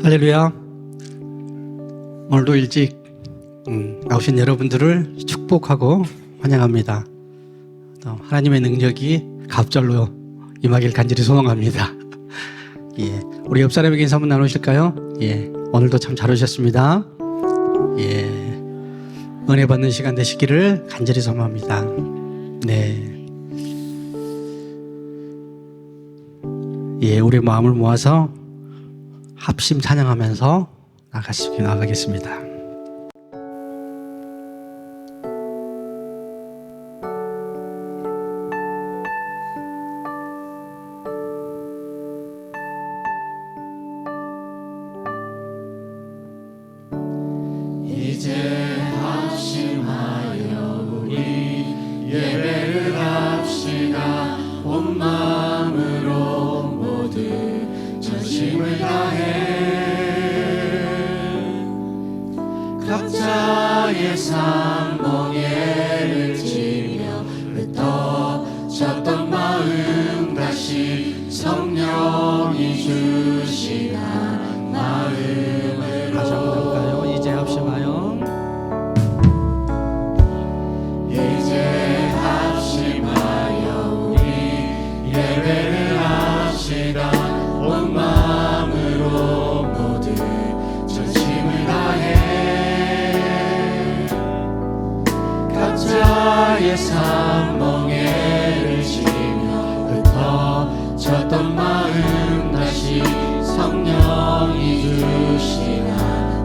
할렐루야. 오늘도 일찍 나오신 여러분들을 축복하고 환영합니다. 또 하나님의 능력이 갑절로 임하길 간절히 소망합니다. 예, 우리 옆 사람에게 인사 한번 나누실까요? 예, 오늘도 참 잘 오셨습니다. 예, 은혜 받는 시간 되시기를 간절히 소망합니다. 네, 예, 우리 마음을 모아서 합심 찬양하면서 나가겠습니다. 이제 합심하여 우리 예배를 합시다. 온 마음으로 모두 전심을 다해 각자의 상봉예를 지며 흩어졌던 마음 다시 성령이 주시는 마음으로 다시 한번 해볼까요? 이제 합심하여 이제 합심하여 우리 예배를 합시다. 온 마음으로 모두 전심을 다해 각자의 삼봉예를 지며 흩어졌던 마음 다시 성령이 주시나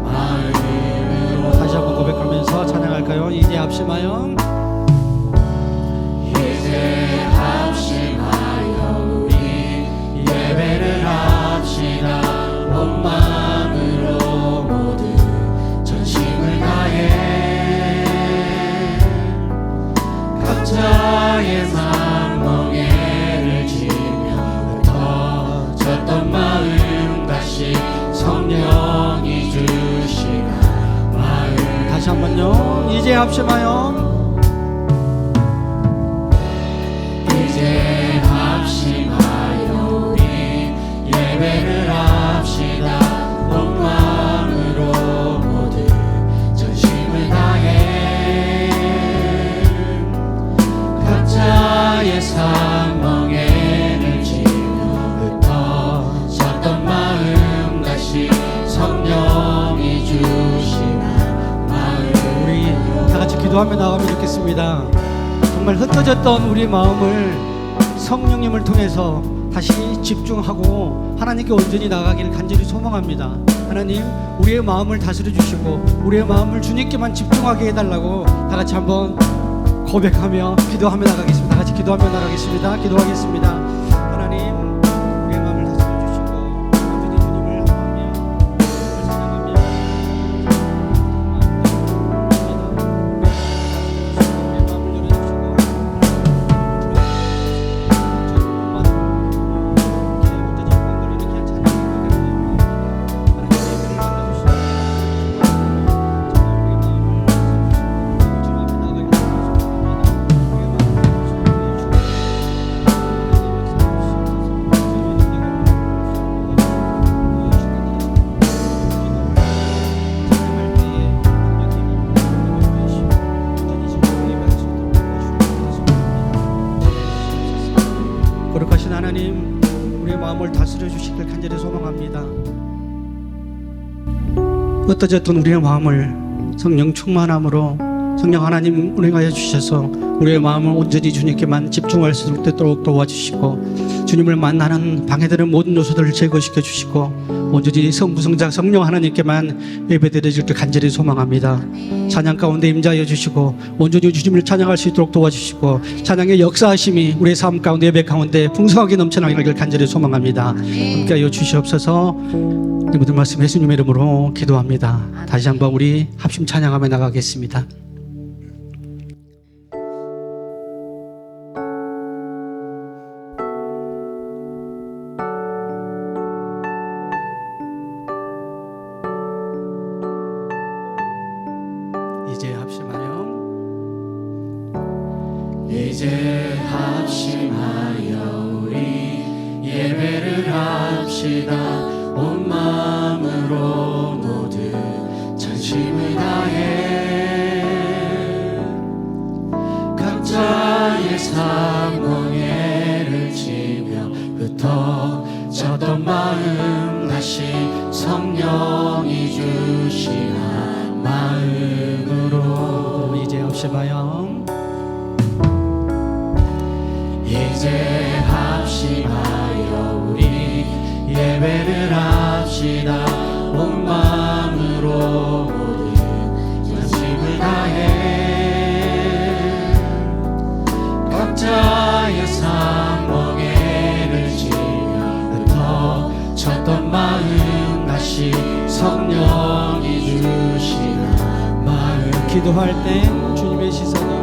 마음으로 다시 한번 고백하면서 찬양할까요? 이제 합심하여 이제 합심하여 우리 예배를 합시다. 온 마음으로 모두 전심을 다해 각자의 만멍에를 지며 흩어졌던 마음 다시 성령이 주시나 마음 다시 한번요. 이제 합심하여 이제 합심하여 우리 예배를 합시다. 온 마음으로 모두 전심을 다해 각자의 삼멍에를 지며 흩어졌던 마음 다시 성령이 주시나 마음 우리 다 같이 기도하며 나가면 좋겠습니다. 정말 흩어졌던 우리 마음을 성령님을 통해서 다시 집중하고 하나님께 온전히 나가기를 간절히 소망합니다. 하나님, 우리의 마음을 다스려 주시고 우리의 마음을 주님께만 집중하게 해달라고 다 같이 한번 고백하며 기도하며 나가겠습니다. 다 같이 기도하며 나가겠습니다. 기도하겠습니다. 하나님, 우리의 마음을 다스려 주시고 온전히 주님을 향하며 주님을 찬양하며 우리의 마음을 열어주시고 거룩하신 하나님, 우리의 마음을 다스려 주시길 간절히 소망합니다. 흩어졌던 우리의 마음을 성령 충만함으로 성령 하나님 운행하여 주셔서 우리의 마음을 온전히 주님께만 집중할 수 있도록 도와주시고 주님을 만나는 방해되는 모든 요소들을 제거시켜 주시고 온전히 성부성자 성령 하나님께만 예배드릴 때 간절히 소망합니다. 찬양 가운데 임자하여 주시고 온전히 주님을 찬양할 수 있도록 도와주시고 찬양의 역사하심이 우리의 삶 가운데 예배 가운데 풍성하게 넘쳐나기를 간절히 소망합니다. 함께하여 주시옵소서. 이 모든 말씀 예수님의 이름으로 기도합니다. 다시 한번 우리 합심 찬양하며 나가겠습니다. 이제 합심하여 이제 합심하여 우리 예배를 합시다. 온 마음으로 사명에를 지며 흩어졌던 마음 다시 성령이 주시나 마음으로 이제 합심하여 이제 합심하여 우리 예배를 합시다. 온 마음으로 모든 전심을 다해 각자의 사명에를 지며 흩어졌던 마음 다시 성령이 주시나 마음. 기도할 땐 주님의 시선이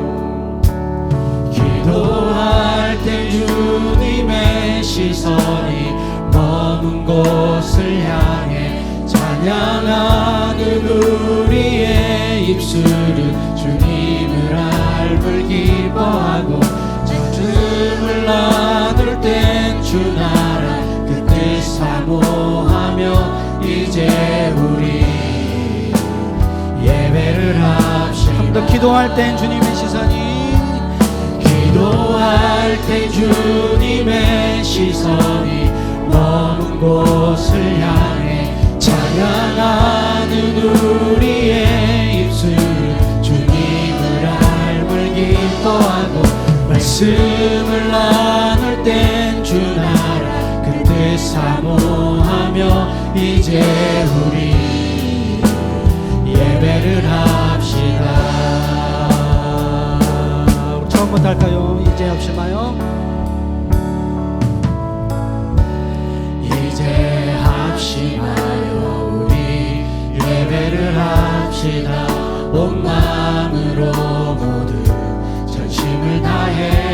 기도할 때 주님의 시선이 머문 곳을 향해 찬양하는 우리의 입술은 주님을 알고 기뻐하고 젖음을 나눌 땐 주 나라 그 뜻 사모하며 이제 우리 예배를 합시다. 더 기도할 땐 주님의 시선이 기도할 때 주님의 시선이 머문 곳을 향해 찬양하는 우리의 입술은 주님을 알고 기뻐하고 말씀을 나눌 땐 주 나라 그 뜻 사모하며 이제 우리 예배를 합시다. 처음부터 할까요? 이제 합심하여 이제 합심하여 우리 예배를 합시다. 온 마음으로 모두 전심을 다해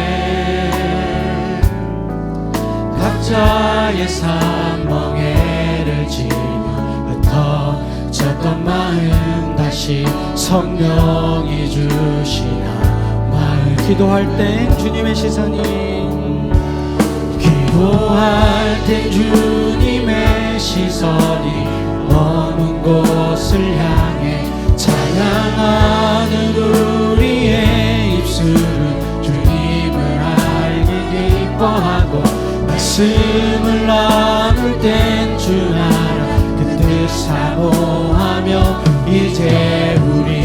각자의 사명에를 지며 흩어졌던 마음 다시 성령이 주시나 기도할 땐 주님의 시선이 기도할 땐 주님의 시선이 머문 곳을 향해 찬양하는 우리의 입술은 주님을 알기 기뻐하고 말씀을 나눌 땐 주 나라 그 뜻 사모하며 이제 우리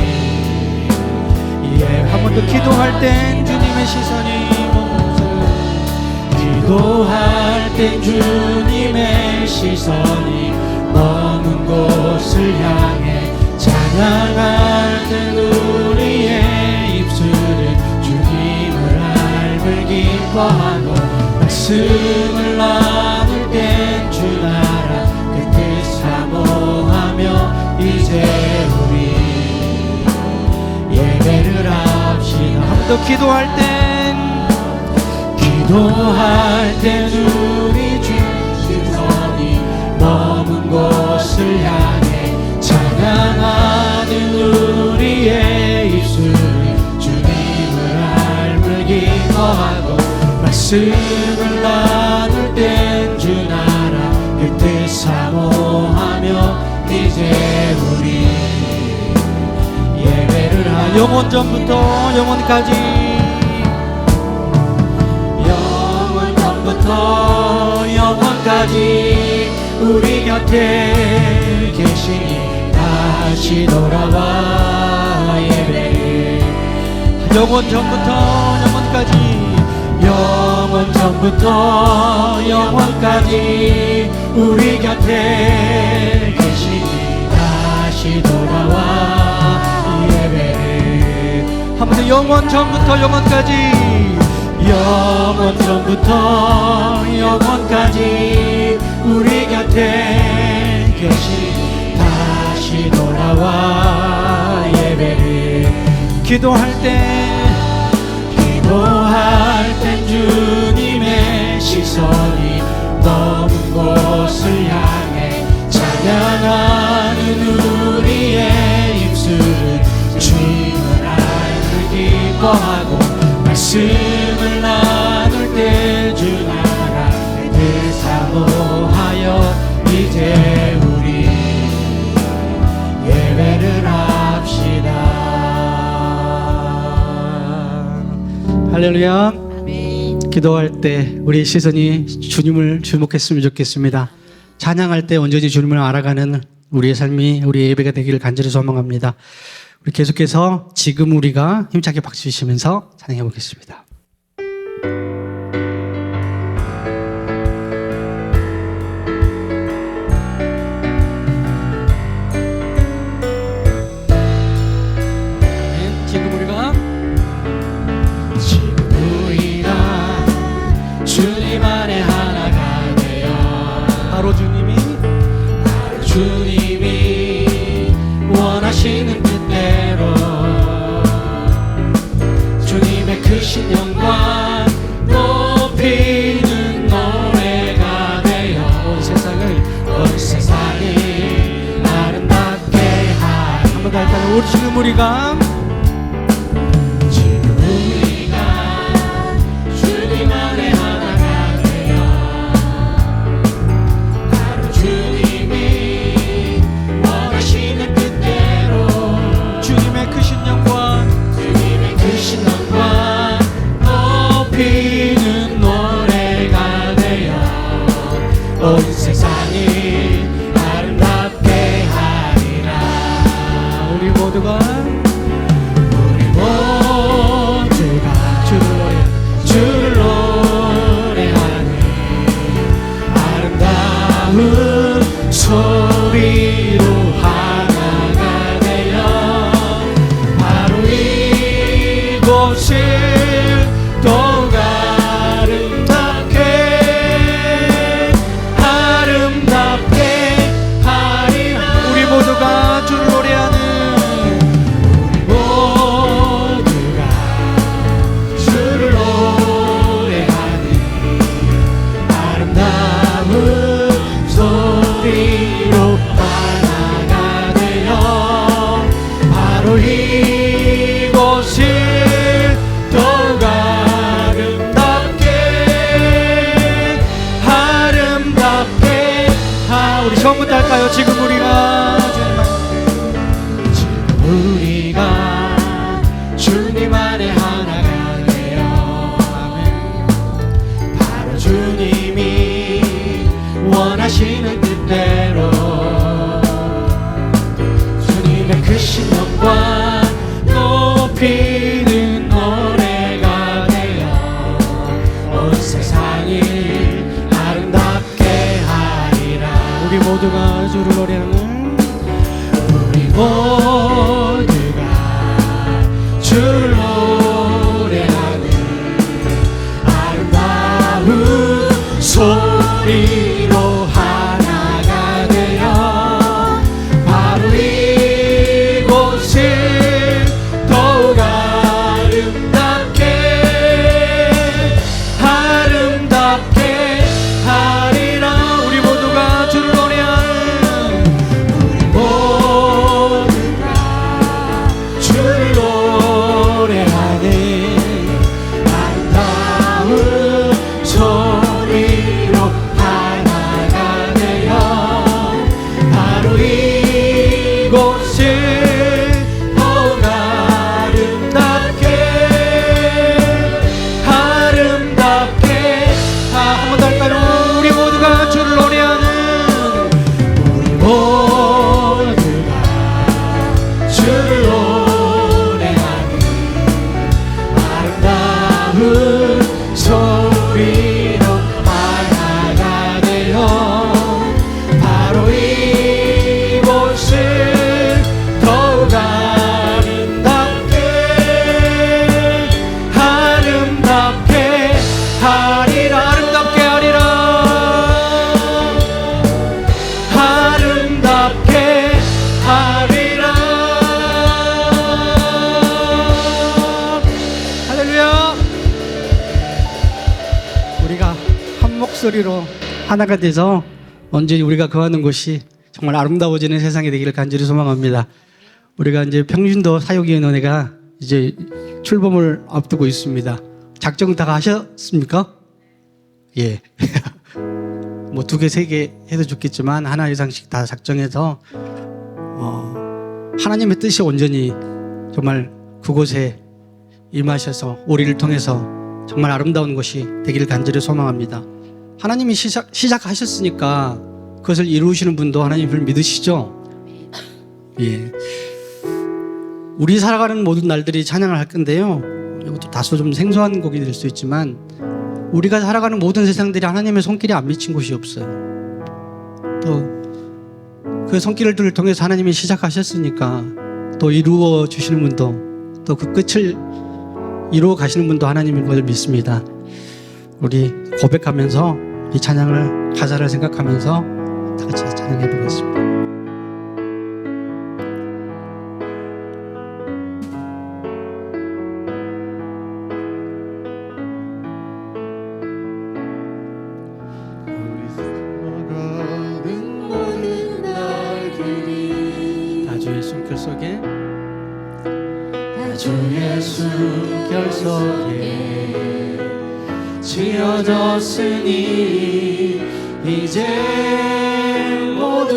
한 번 더 기도할 땐 주님의 시선이 기도할 땐 주님의 시선이 머문 곳을 향해 찬양하는 우리의 입술은 주님을 알고 기뻐하고 말씀을 나눌 땐 주 나라 그 뜻 사모하며 이제 우리 예배를 합시다. 한 번 더 기도할 땐 우리 주 시선이 머문 곳을 향해 찬양하는 우리의 입술이 주님을 알고 기뻐하고 말씀을 나눌 땐 주 나라 그 뜻 사모하며 이제 우리 예배를 하여 영원 전부터 영원까지 영원까지 우리 곁에 계시니 다시 돌아와 예배를 영원 전부터 영원까지 영원 전부터 영원까지 우리 곁에 계시니 다시 돌아와 예배를 한 번 더 영원 전부터 영원까지 영원 전부터 영원까지 우리 곁에 계신 다시 돌아와 예배를 기도할 땐 주님의 시선이 머문 곳을 향해 찬양하는 우리의 입술은 주님을 알고 기뻐하고 말씀을 나눌 때 주 나라 그 사모하여 이제 우리 예배를 합시다. 할렐루야. 기도할 때 우리 시선이 주님을 주목했으면 좋겠습니다. 찬양할 때 온전히 주님을 알아가는 우리의 삶이 우리 예배가 되기를 간절히 소망합니다. 우리 계속해서 지금 우리가 힘차게 박수 치시면서 찬양해 보겠습니다. 주님 안에 하나가 되어 바로 주님이 원하시는 뜻대로 주님의 크신 영광 높이는 노래가 되어 온 세상을 아름답게 하리. 한번 더 할까요? 우리 지금 우리가 주님 안에 하나가 되어 바로 주님이 원하시는 뜻대로 주님의 크신 영광 높이는 노래가 되어 온 세상이 아름답게 하리라. 우리 모두가 주를 노래하니 아름다운 소리로 하나가 되어 바로 이곳을 더욱 아름답게 하리라. 우리 모두가 주를 노래하는 주를 노래하니 아름다운 소리로 하나가 되어 바로 이곳을 더욱 아름답게 우리 처음부터 할까요? 지금 우리가 주님 안에 하나가 되어 바로 주님이 원하시는 뜻대로 주님의 크신 영광 높이는 노래가 되어 온 세상을 아름답게 하리라. 우리 모두가 주를 노래하는 우리 모두가 주를 노래하는 아름다운 소리로 하나가 되어 바로 이곳을 더욱 아름답게 하리라. 우리 모두가 주를 노래하는 주를 노래하는 아름다운 소리로 하나가 되어 바로 이곳을 더욱 아름답게 한 번 더 할까요? 우리 모두가 주를 노래하는 우리 모두가 주를 노래하는 아름다운 소리로 하나가 되어 바로 이곳을 더욱 아름답게 하리라. 아름답게 하리라. 아름답게 하리라. 할렐루야. 우리가 한 목소리로 하나가 돼서 언제 우리가 거하는 곳이 정말 아름다워지는 세상이 되기를 간절히 소망합니다. 우리가 이제 평신도 사역위원회가 이제 출범을 앞두고 있습니다. 작정 다 하셨습니까? 예. 뭐 2개, 3개 해도 좋겠지만 하나 이상씩 다 작정해서 하나님의 뜻이 온전히 정말 그곳에 임하셔서 우리를 통해서 정말 아름다운 것이 되기를 간절히 소망합니다. 하나님이 시작하셨으니까 그것을 이루시는 분도 하나님을 믿으시죠? 예. 우리 살아가는 모든 날들이 찬양을 할 건데요. 이것도 다소 좀 생소한 곡이 될 수 있지만 우리가 살아가는 모든 세상들이 하나님의 손길이 안 미친 곳이 없어요. 또 그 손길을 통해서 하나님이 시작하셨으니까 또 이루어 주시는 분도 또 그 끝을 이루어 가시는 분도 하나님인 것을 믿습니다. 우리 고백하면서 이 찬양을 가사를 생각하면서 다 같이 찬양해 보겠습니다. 주의 숨결 속에 주의 숨결 속에 지어졌으니 이제 모두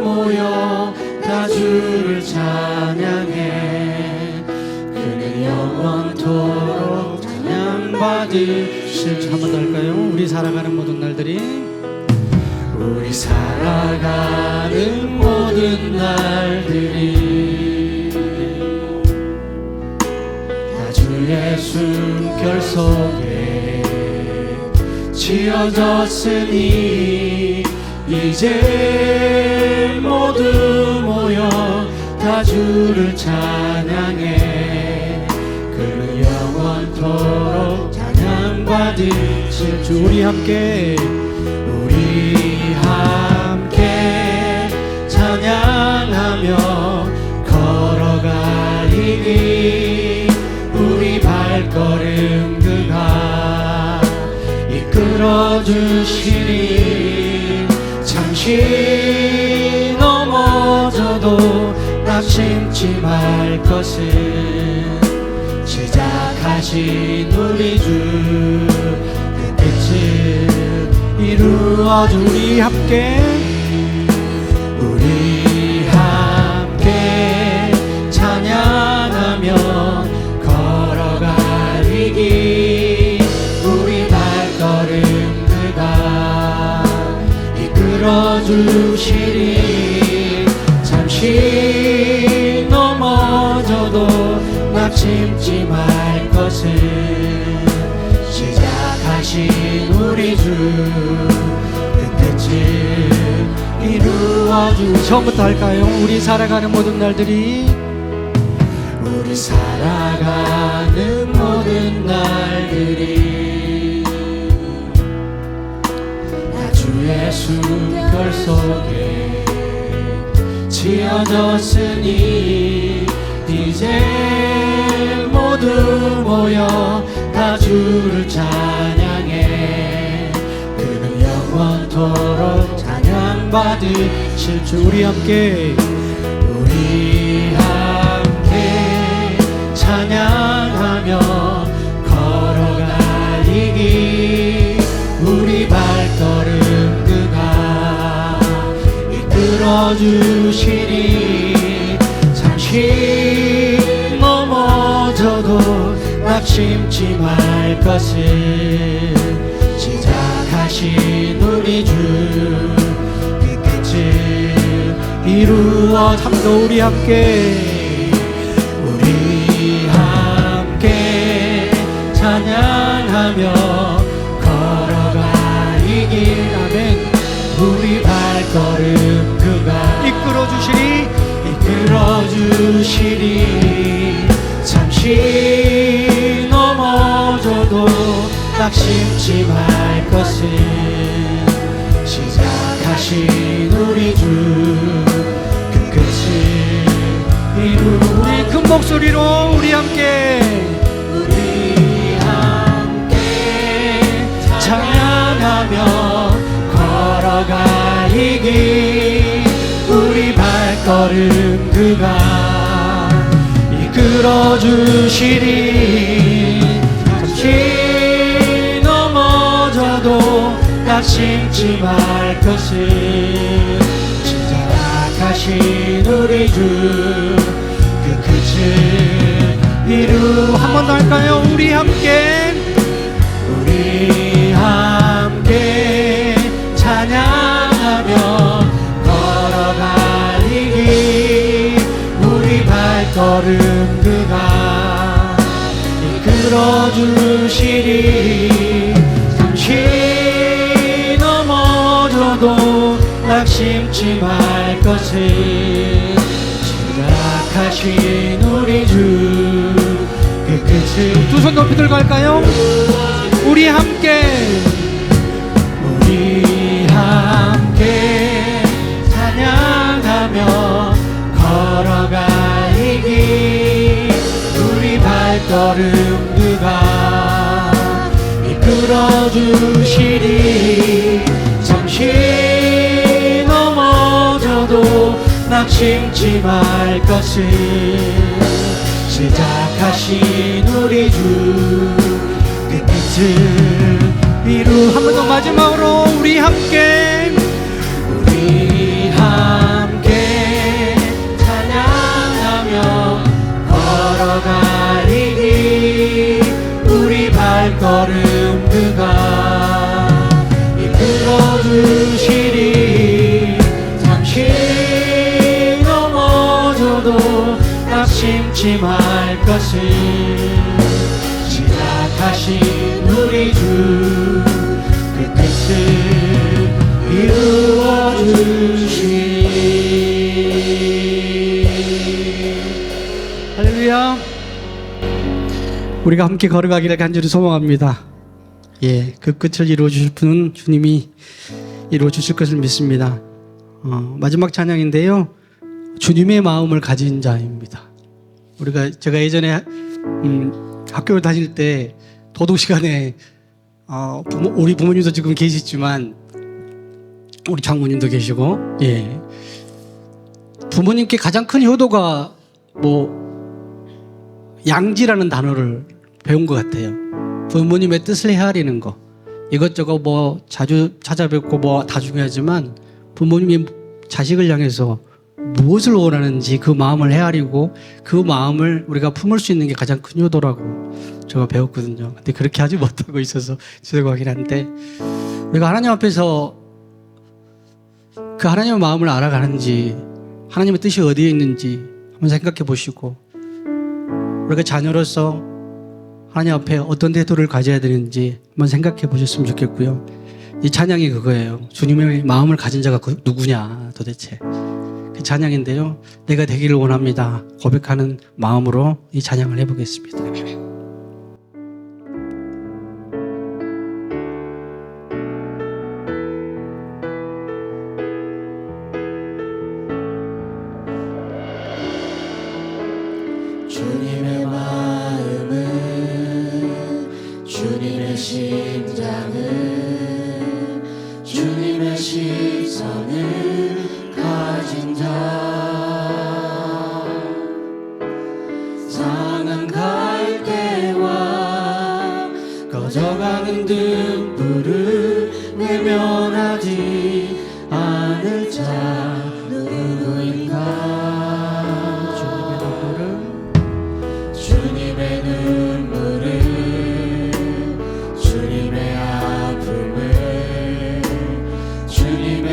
모여 다 주를 찬양해. 그는 영원토록 찬양받으실. 한 번 더 할까요? 우리 살아가는 모든 날들이 우리 살아가는 모든 날들이 다 주의 숨결 속에 지어졌으니 이제 모두 모여 다 주를 찬양해. 그는 영원토록 찬양받으실. 주 우리 함께 찬양하며 걸어가리니 우리 발걸음 그가 이끌어주시니. 잠시 넘어져도 낙심치 말 것은 시작하신 우리 주 그 끝을 이루어주. 우리 함께 찬양하며 걸어가리니 우리 발걸음 그가 이끌어주시니. 잠시 넘어져도 낙심치 말 것은 시작하신 우리 주 그 끝을 이루어주. 처음부터 할까요? 우리 살아가는 모든 날들이 우리 살아가는 모든 날들이 다 주의 숨결 속에 지어졌으니 이제 모두 모여 다 주를 찬양해. 그는 영원토록 찬양받으실 주. 우리 함께 찬양하며 걸어가리니 우리 발걸음 그가 이끌어주시니. 잠시 넘어져도 낙심치 말 것은 시작하신 우리 주 그 끝을 이루어. 참도 우리 함께 찬양하며 걸어가리니. 아멘. 우리 발걸음 그가 이끌어주시니. 잠시 넘어져도 낙심치 말 것은 시작하신 우리 주 그 끝을 이루. 우리 큰 목소리로 우리 함께 찬양하며 걸어가리니 우리 발걸음 그가 이끌어주시니. 잠시 넘어져도 낙심치 말 것은 시작하신 우리 주 그 끝을 이루. 한 번 더 할까요? 우리 함께 이루어주시리. 잠시 넘어져도 낙심치 말 것을 시작하신 우리 주 그 끝을. 두 손 높이 들고 할까요? 우리 함께 찬양하며 걸어갈 이 길 우리 발걸음 누가 이끌어주시리. 잠시 넘어져도 낙심치 말 것을 시작하신 우리 주 그 끝을 한 번 더 마지막으로 우리 함께 찬양하며 걸어갈 이 길 우리 발걸음 그가 이끌어주시리. 잠시 넘어져도 낙심치 말 것을 시작하신 우리 주 그 끝을 이루어주시리. 할렐루야. 우리가 함께 걸어가기를 간절히 소망합니다. 예, 그 끝을 이루어 주실 분은 주님이 이루어 주실 것을 믿습니다. 마지막 찬양인데요. 주님의 마음을 가진 자입니다. 제가 예전에 학교를 다닐 때 도덕 시간에 우리 부모님도 지금 계시지만 우리 장모님도 계시고, 예, 부모님께 가장 큰 효도가 양지라는 단어를 배운 것 같아요. 부모님의 뜻을 헤아리는 거. 이것저것 자주 찾아뵙고 다 중요하지만 부모님이 자식을 향해서 무엇을 원하는지 그 마음을 헤아리고 그 마음을 우리가 품을 수 있는 게 가장 큰 효도라고 제가 배웠거든요. 근데 그렇게 하지 못하고 있어서 죄송하긴 한데, 우리가 하나님 앞에서 그 하나님의 마음을 알아가는지, 하나님의 뜻이 어디에 있는지 한번 생각해 보시고, 우리가 자녀로서 하나님 앞에 어떤 태도를 가져야 되는지 한번 생각해 보셨으면 좋겠고요. 이 찬양이 그거예요. 주님의 마음을 가진 자가 누구냐 도대체. 그 찬양인데요. 내가 되기를 원합니다 고백하는 마음으로 이 찬양을 해보겠습니다. 주님의 마음은 주님의 심장은 주님의 시선을 가진 자 상한 갈대와 꺼져가는 등불을 외면하지 않을 자 누구인가. 주님의 눈물을 주님의 아픔을 주님의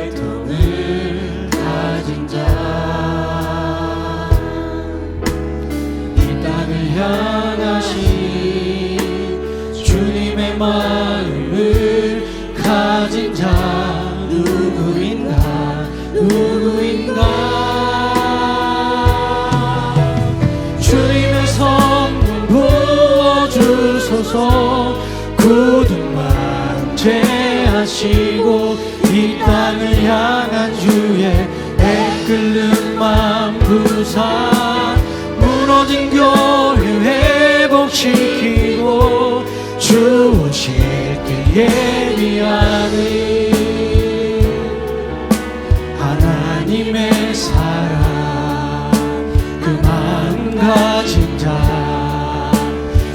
애통을 가진 자 이 땅을 향하신 주님의 마음을 가진 자 누구인가 주님의 성령 부어주소서. 굳은만 제하시고 이 땅을 향한 주의 애끓는 맘 부사 무너진 교회 회복시키고 주 오실 길 예비하는 하나님의 사랑 그 마음 가진 자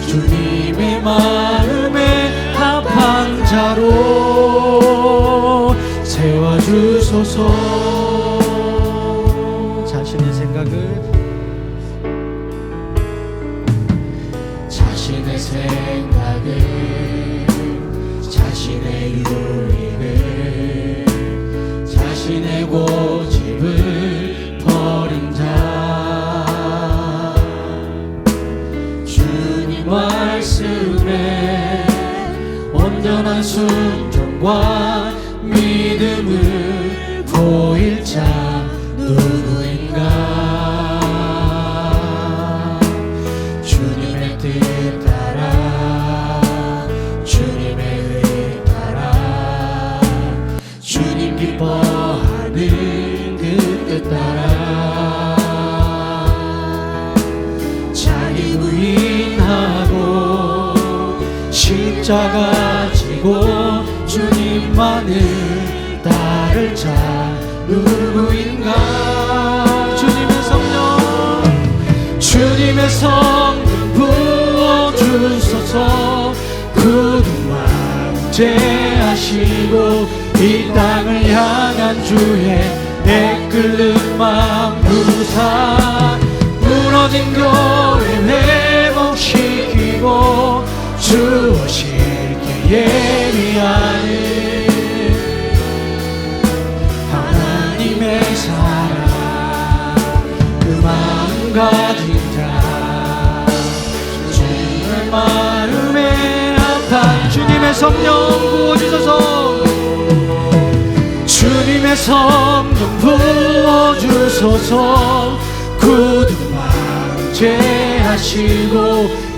주님의 마음에 합한 자로 세워주소서. 자신의 생각을 자신의 유익을 자신의 고집을 버린 자 주님 말씀 온전한 순종과 믿음을 보일 자 누구인가. 주님의 뜻 따라 주님의 의 따라 주님 기뻐하는 그 뜻 따라 자기 부인하고 십자가 지고 주님만을 따를 자 누구인가. 주님의 성령 부어주소서. 굳은 마음 제하시고 이 땅을 향한 주의 애끓는 마음 부사 무너진 교회 회복시키고 주 오실 때 예비하는 하나님의 사랑 그 마음 가진 자 주님의 마음에 합한 주님의 성령 부어주소서. 주님의 성령 부어주소서. 굳은 마음 제하시고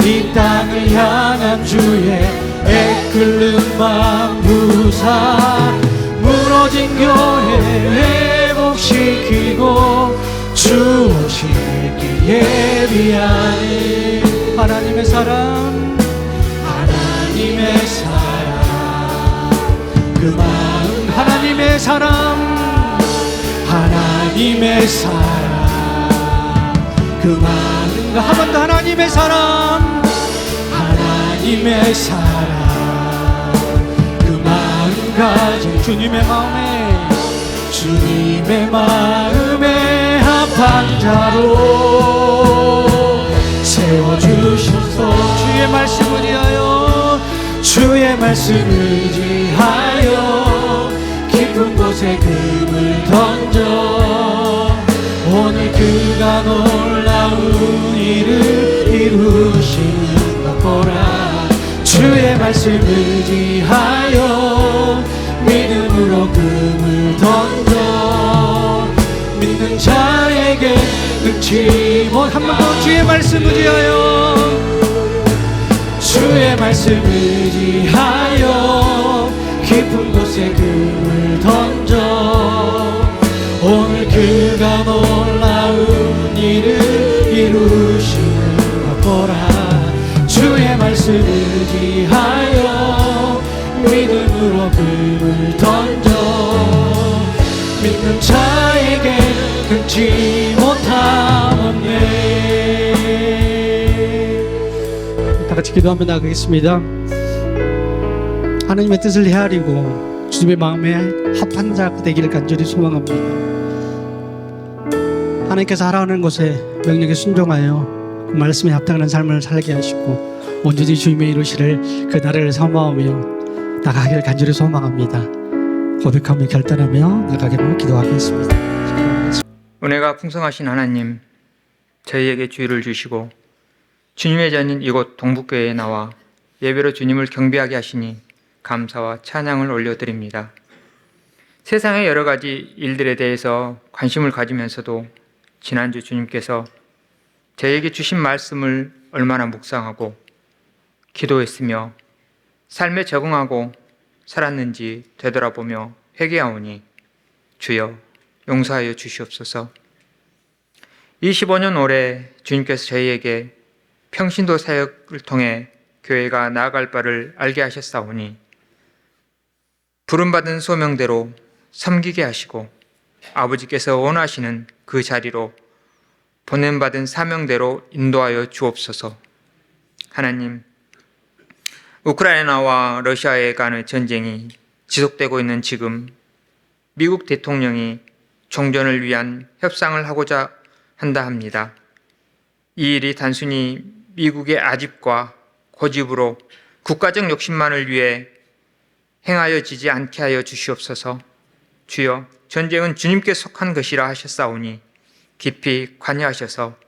이 땅을 향한 주의 애끓는 마음 부사 무너진 교회 회복시키고 주 오실 때 예비하는 하나님의 사랑 하나님의 사랑 그 마음 하나님의 사랑 하나님의 사랑 그 마음 한 번 더 하나님의 사랑 하나님의 사랑 그 마음 가진 주님의 마음에 합한 자로 세워주셔서 주의 말씀을 위하여 주의 말씀을 위하여 깊은 곳에 금을 던져 오늘 그가 놀라운 일을 이루시는 것 보라. 주의 말씀을 위하여 믿음으로 금을 던져 믿는 자에게 능치 못 한 번 더 주의 말씀을 위하여 주의 말씀을 위하여 깊은 곳에 금을 던져 오늘 그가 놀라운 일을 이루시는 것 보라. 주의 말씀을 위하여 믿음으로 금을 던져 믿는 자에게 금치 못함 없네. 다 같이 기도하며 나가겠습니다. 하나님의 뜻을 헤아리고 주님의 마음에 합한 자가 되기를 간절히 소망합니다. 하나님께서 하라는 것에 명령에 순종하여 그 말씀에 합당하는 삶을 살게 하시고 온전히 주님의 이루시를 그 나라를 사모하며 나가기를 간절히 소망합니다. 고백하며 결단하며 나가기로 기도하겠습니다. 은혜가 풍성하신 하나님, 저희에게 주의를 주시고 주님의 전인 이곳 동북교회에 나와 예배로 주님을 경배하게 하시니 감사와 찬양을 올려드립니다. 세상의 여러 가지 일들에 대해서 관심을 가지면서도 지난주 주님께서 저에게 주신 말씀을 얼마나 묵상하고 기도했으며 삶에 적응하고 살았는지 되돌아보며 회개하오니 주여 용서하여 주시옵소서. 25년 올해 주님께서 저희에게 평신도 사역을 통해 교회가 나아갈 바를 알게 하셨사오니 부름받은 소명대로 섬기게 하시고 아버지께서 원하시는 그 자리로 보냄받은 사명대로 인도하여 주옵소서. 하나님, 우크라이나와 러시아에 간의 전쟁이 지속되고 있는 지금 미국 대통령이 종전을 위한 협상을 하고자 한다 합니다. 이 일이 단순히 미국의 아집과 고집으로 국가적 욕심만을 위해 행하여지지 않게 하여 주시옵소서. 주여, 전쟁은 주님께 속한 것이라 하셨사오니 깊이 관여하셔서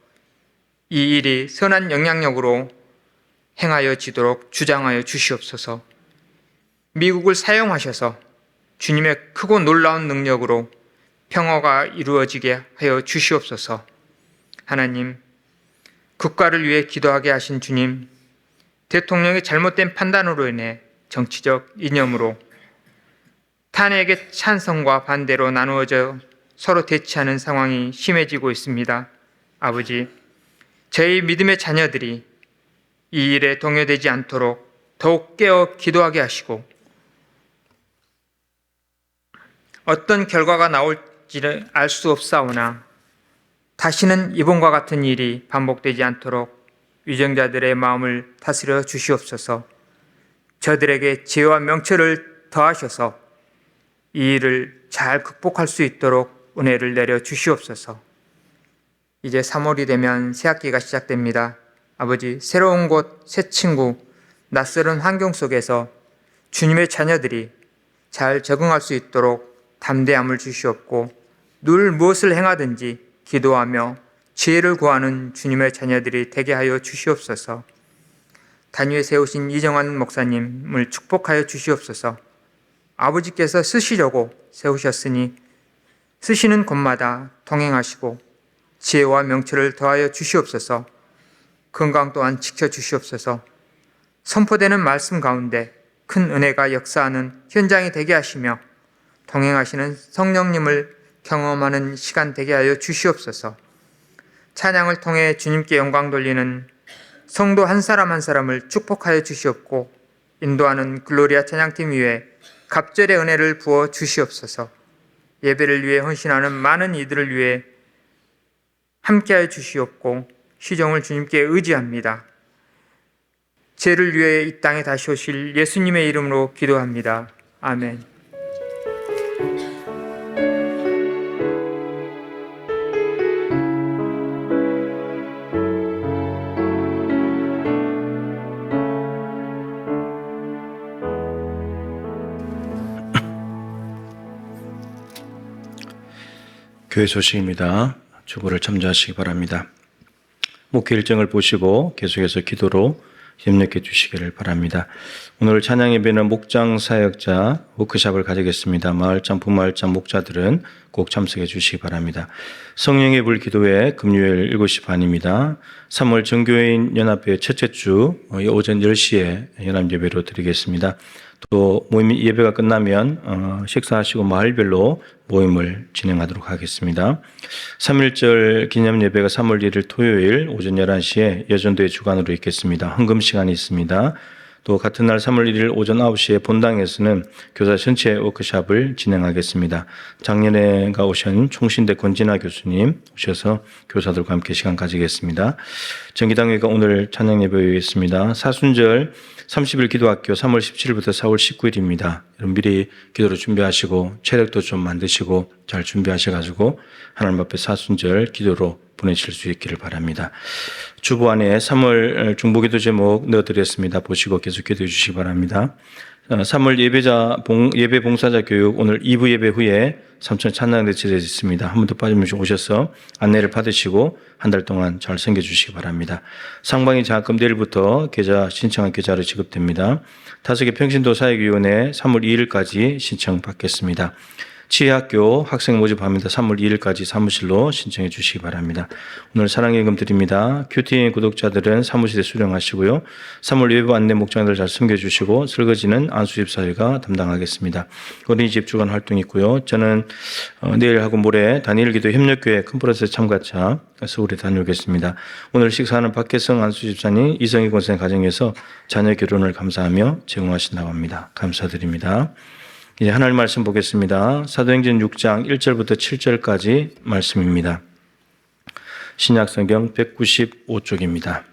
이 일이 선한 영향력으로 행하여지도록 주장하여 주시옵소서. 미국을 사용하셔서 주님의 크고 놀라운 능력으로 평화가 이루어지게 하여 주시옵소서. 하나님, 국가를 위해 기도하게 하신 주님, 대통령의 잘못된 판단으로 인해 정치적 이념으로 탄핵의 찬성과 반대로 나누어져 서로 대치하는 상황이 심해지고 있습니다. 아버지, 저희 믿음의 자녀들이 이 일에 동요되지 않도록 더욱 깨어 기도하게 하시고 어떤 결과가 나올지를 알 수 없사오나 다시는 이번과 같은 일이 반복되지 않도록 위정자들의 마음을 다스려 주시옵소서. 저들에게 지혜와 명철을 더하셔서 이 일을 잘 극복할 수 있도록 은혜를 내려 주시옵소서. 이제 3월이 되면 새학기가 시작됩니다. 아버지, 새로운 곳, 새 친구, 낯설은 환경 속에서 주님의 자녀들이 잘 적응할 수 있도록 담대함을 주시옵고 늘 무엇을 행하든지 기도하며 지혜를 구하는 주님의 자녀들이 되게 하여 주시옵소서. 단위에 세우신 이정환 목사님을 축복하여 주시옵소서. 아버지께서 쓰시려고 세우셨으니 쓰시는 곳마다 동행하시고 지혜와 명철을 더하여 주시옵소서. 건강 또한 지켜주시옵소서. 선포되는 말씀 가운데 큰 은혜가 역사하는 현장이 되게 하시며 동행하시는 성령님을 경험하는 시간 되게 하여 주시옵소서. 찬양을 통해 주님께 영광 돌리는 성도 한 사람 한 사람을 축복하여 주시옵고 인도하는 글로리아 찬양팀 위에 갑절의 은혜를 부어 주시옵소서. 예배를 위해 헌신하는 많은 이들을 위해 함께하여 주시옵고 시종을 주님께 의지합니다. 죄를 위해 이 땅에 다시 오실 예수님의 이름으로 기도합니다. 아멘. 교회 소식입니다. 주보를 참조하시기 바랍니다. 목회 일정을 보시고 계속해서 기도로 협력해 주시기를 바랍니다. 오늘 찬양 예배는 목장 사역자 워크숍을 가지겠습니다. 마을장, 부마을장 목자들은 꼭 참석해 주시기 바랍니다. 성령의 불 기도회 금요일 7시 반입니다. 3월 정교회인 연합회 첫째 주 오전 10시에 연합 예배로 드리겠습니다. 또 모임 예배가 끝나면 식사하시고 마을별로 모임을 진행하도록 하겠습니다. 3.1절 기념 예배가 3월 1일 토요일 오전 11시에 여전도의 주관으로 있겠습니다. 헌금 시간이 있습니다. 또 같은 날 3월 1일 오전 9시에 본당에서는 교사 전체 워크숍을 진행하겠습니다. 작년에가 오신 총신대 권진아 교수님 오셔서 교사들과 함께 시간 가지겠습니다. 정기당회가 오늘 찬양 예배였습니다. 사순절 30일 기도학교 3월 17일부터 4월 19일입니다. 여러분 미리 기도로 준비하시고 체력도 좀 만드시고 잘 준비하셔가지고 하나님 앞에 사순절 기도로 보내실 수 있기를 바랍니다. 주보 안에 3월 중보기도 제목 넣어드렸습니다. 보시고 계속 기도해 주시기 바랍니다. 3월 예배 봉사자 교육 오늘 2부 예배 후에 삼천 찬양대 치러져 있습니다. 한 번도 빠짐없이 오셔서 안내를 받으시고 한 달 동안 잘 섬겨주시기 바랍니다. 상방위 장학금 내일부터 계좌 신청한 계좌로 지급됩니다. 5개 평신도 사역위원회 3월 2일까지 신청 받겠습니다. 지혜학교 학생 모집합니다. 3월 2일까지 사무실로 신청해 주시기 바랍니다. 오늘 사랑예금 드립니다. 큐티 구독자들은 사무실에 수령하시고요. 3월 외부 안내 목장들 잘 섬겨주시고 설거지는 안수집사회가 담당하겠습니다. 어린이집 주간 활동이 있고요. 저는 내일하고 모레 다니엘기도 협력교회 컨퍼런스 참가차 서울에 다녀오겠습니다. 오늘 식사하는 박혜성 안수집사님 이성희 권생 가정에서 자녀 결혼을 감사하며 제공하신다고 합니다. 감사드립니다. 이제 하나님 말씀 보겠습니다. 사도행전 6장 1절부터 7절까지 말씀입니다. 신약성경 195쪽입니다.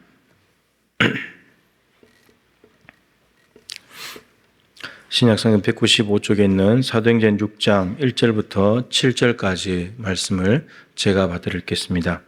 신약성경 195쪽에 있는 사도행전 6장 1절부터 7절까지 말씀을 제가 받들겠습니다.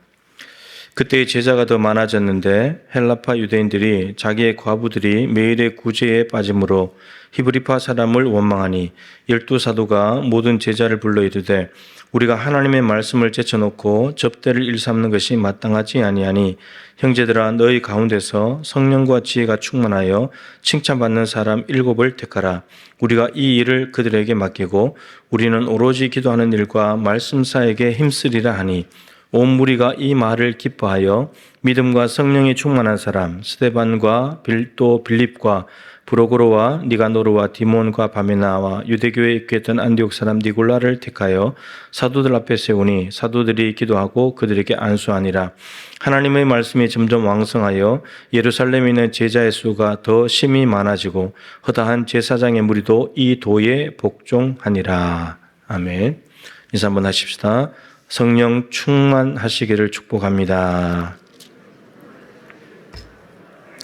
그때의 제자가 더 많아졌는데 헬라파 유대인들이 자기의 과부들이 매일의 구제에 빠짐으로 히브리파 사람을 원망하니 12사도가 모든 제자를 불러 이르되 우리가 하나님의 말씀을 제쳐놓고 접대를 일삼는 것이 마땅하지 아니하니 형제들아 너희 가운데서 성령과 지혜가 충만하여 칭찬받는 사람 7을 택하라. 우리가 이 일을 그들에게 맡기고 우리는 오로지 기도하는 일과 말씀사에게 힘쓰리라 하니 온 무리가 이 말을 기뻐하여 믿음과 성령이 충만한 사람 스데반과 또 빌립과 브로고로와 니가노르와 디몬과 바메나와 유대교에 입교했던 안디옥 사람 니골라를 택하여 사도들 앞에 세우니 사도들이 기도하고 그들에게 안수하니라. 하나님의 말씀이 점점 왕성하여 예루살렘에 있는 제자의 수가 더 심히 많아지고 허다한 제사장의 무리도 이 도에 복종하니라. 아멘. 인사 한번 하십시다. 성령 충만하시기를 축복합니다.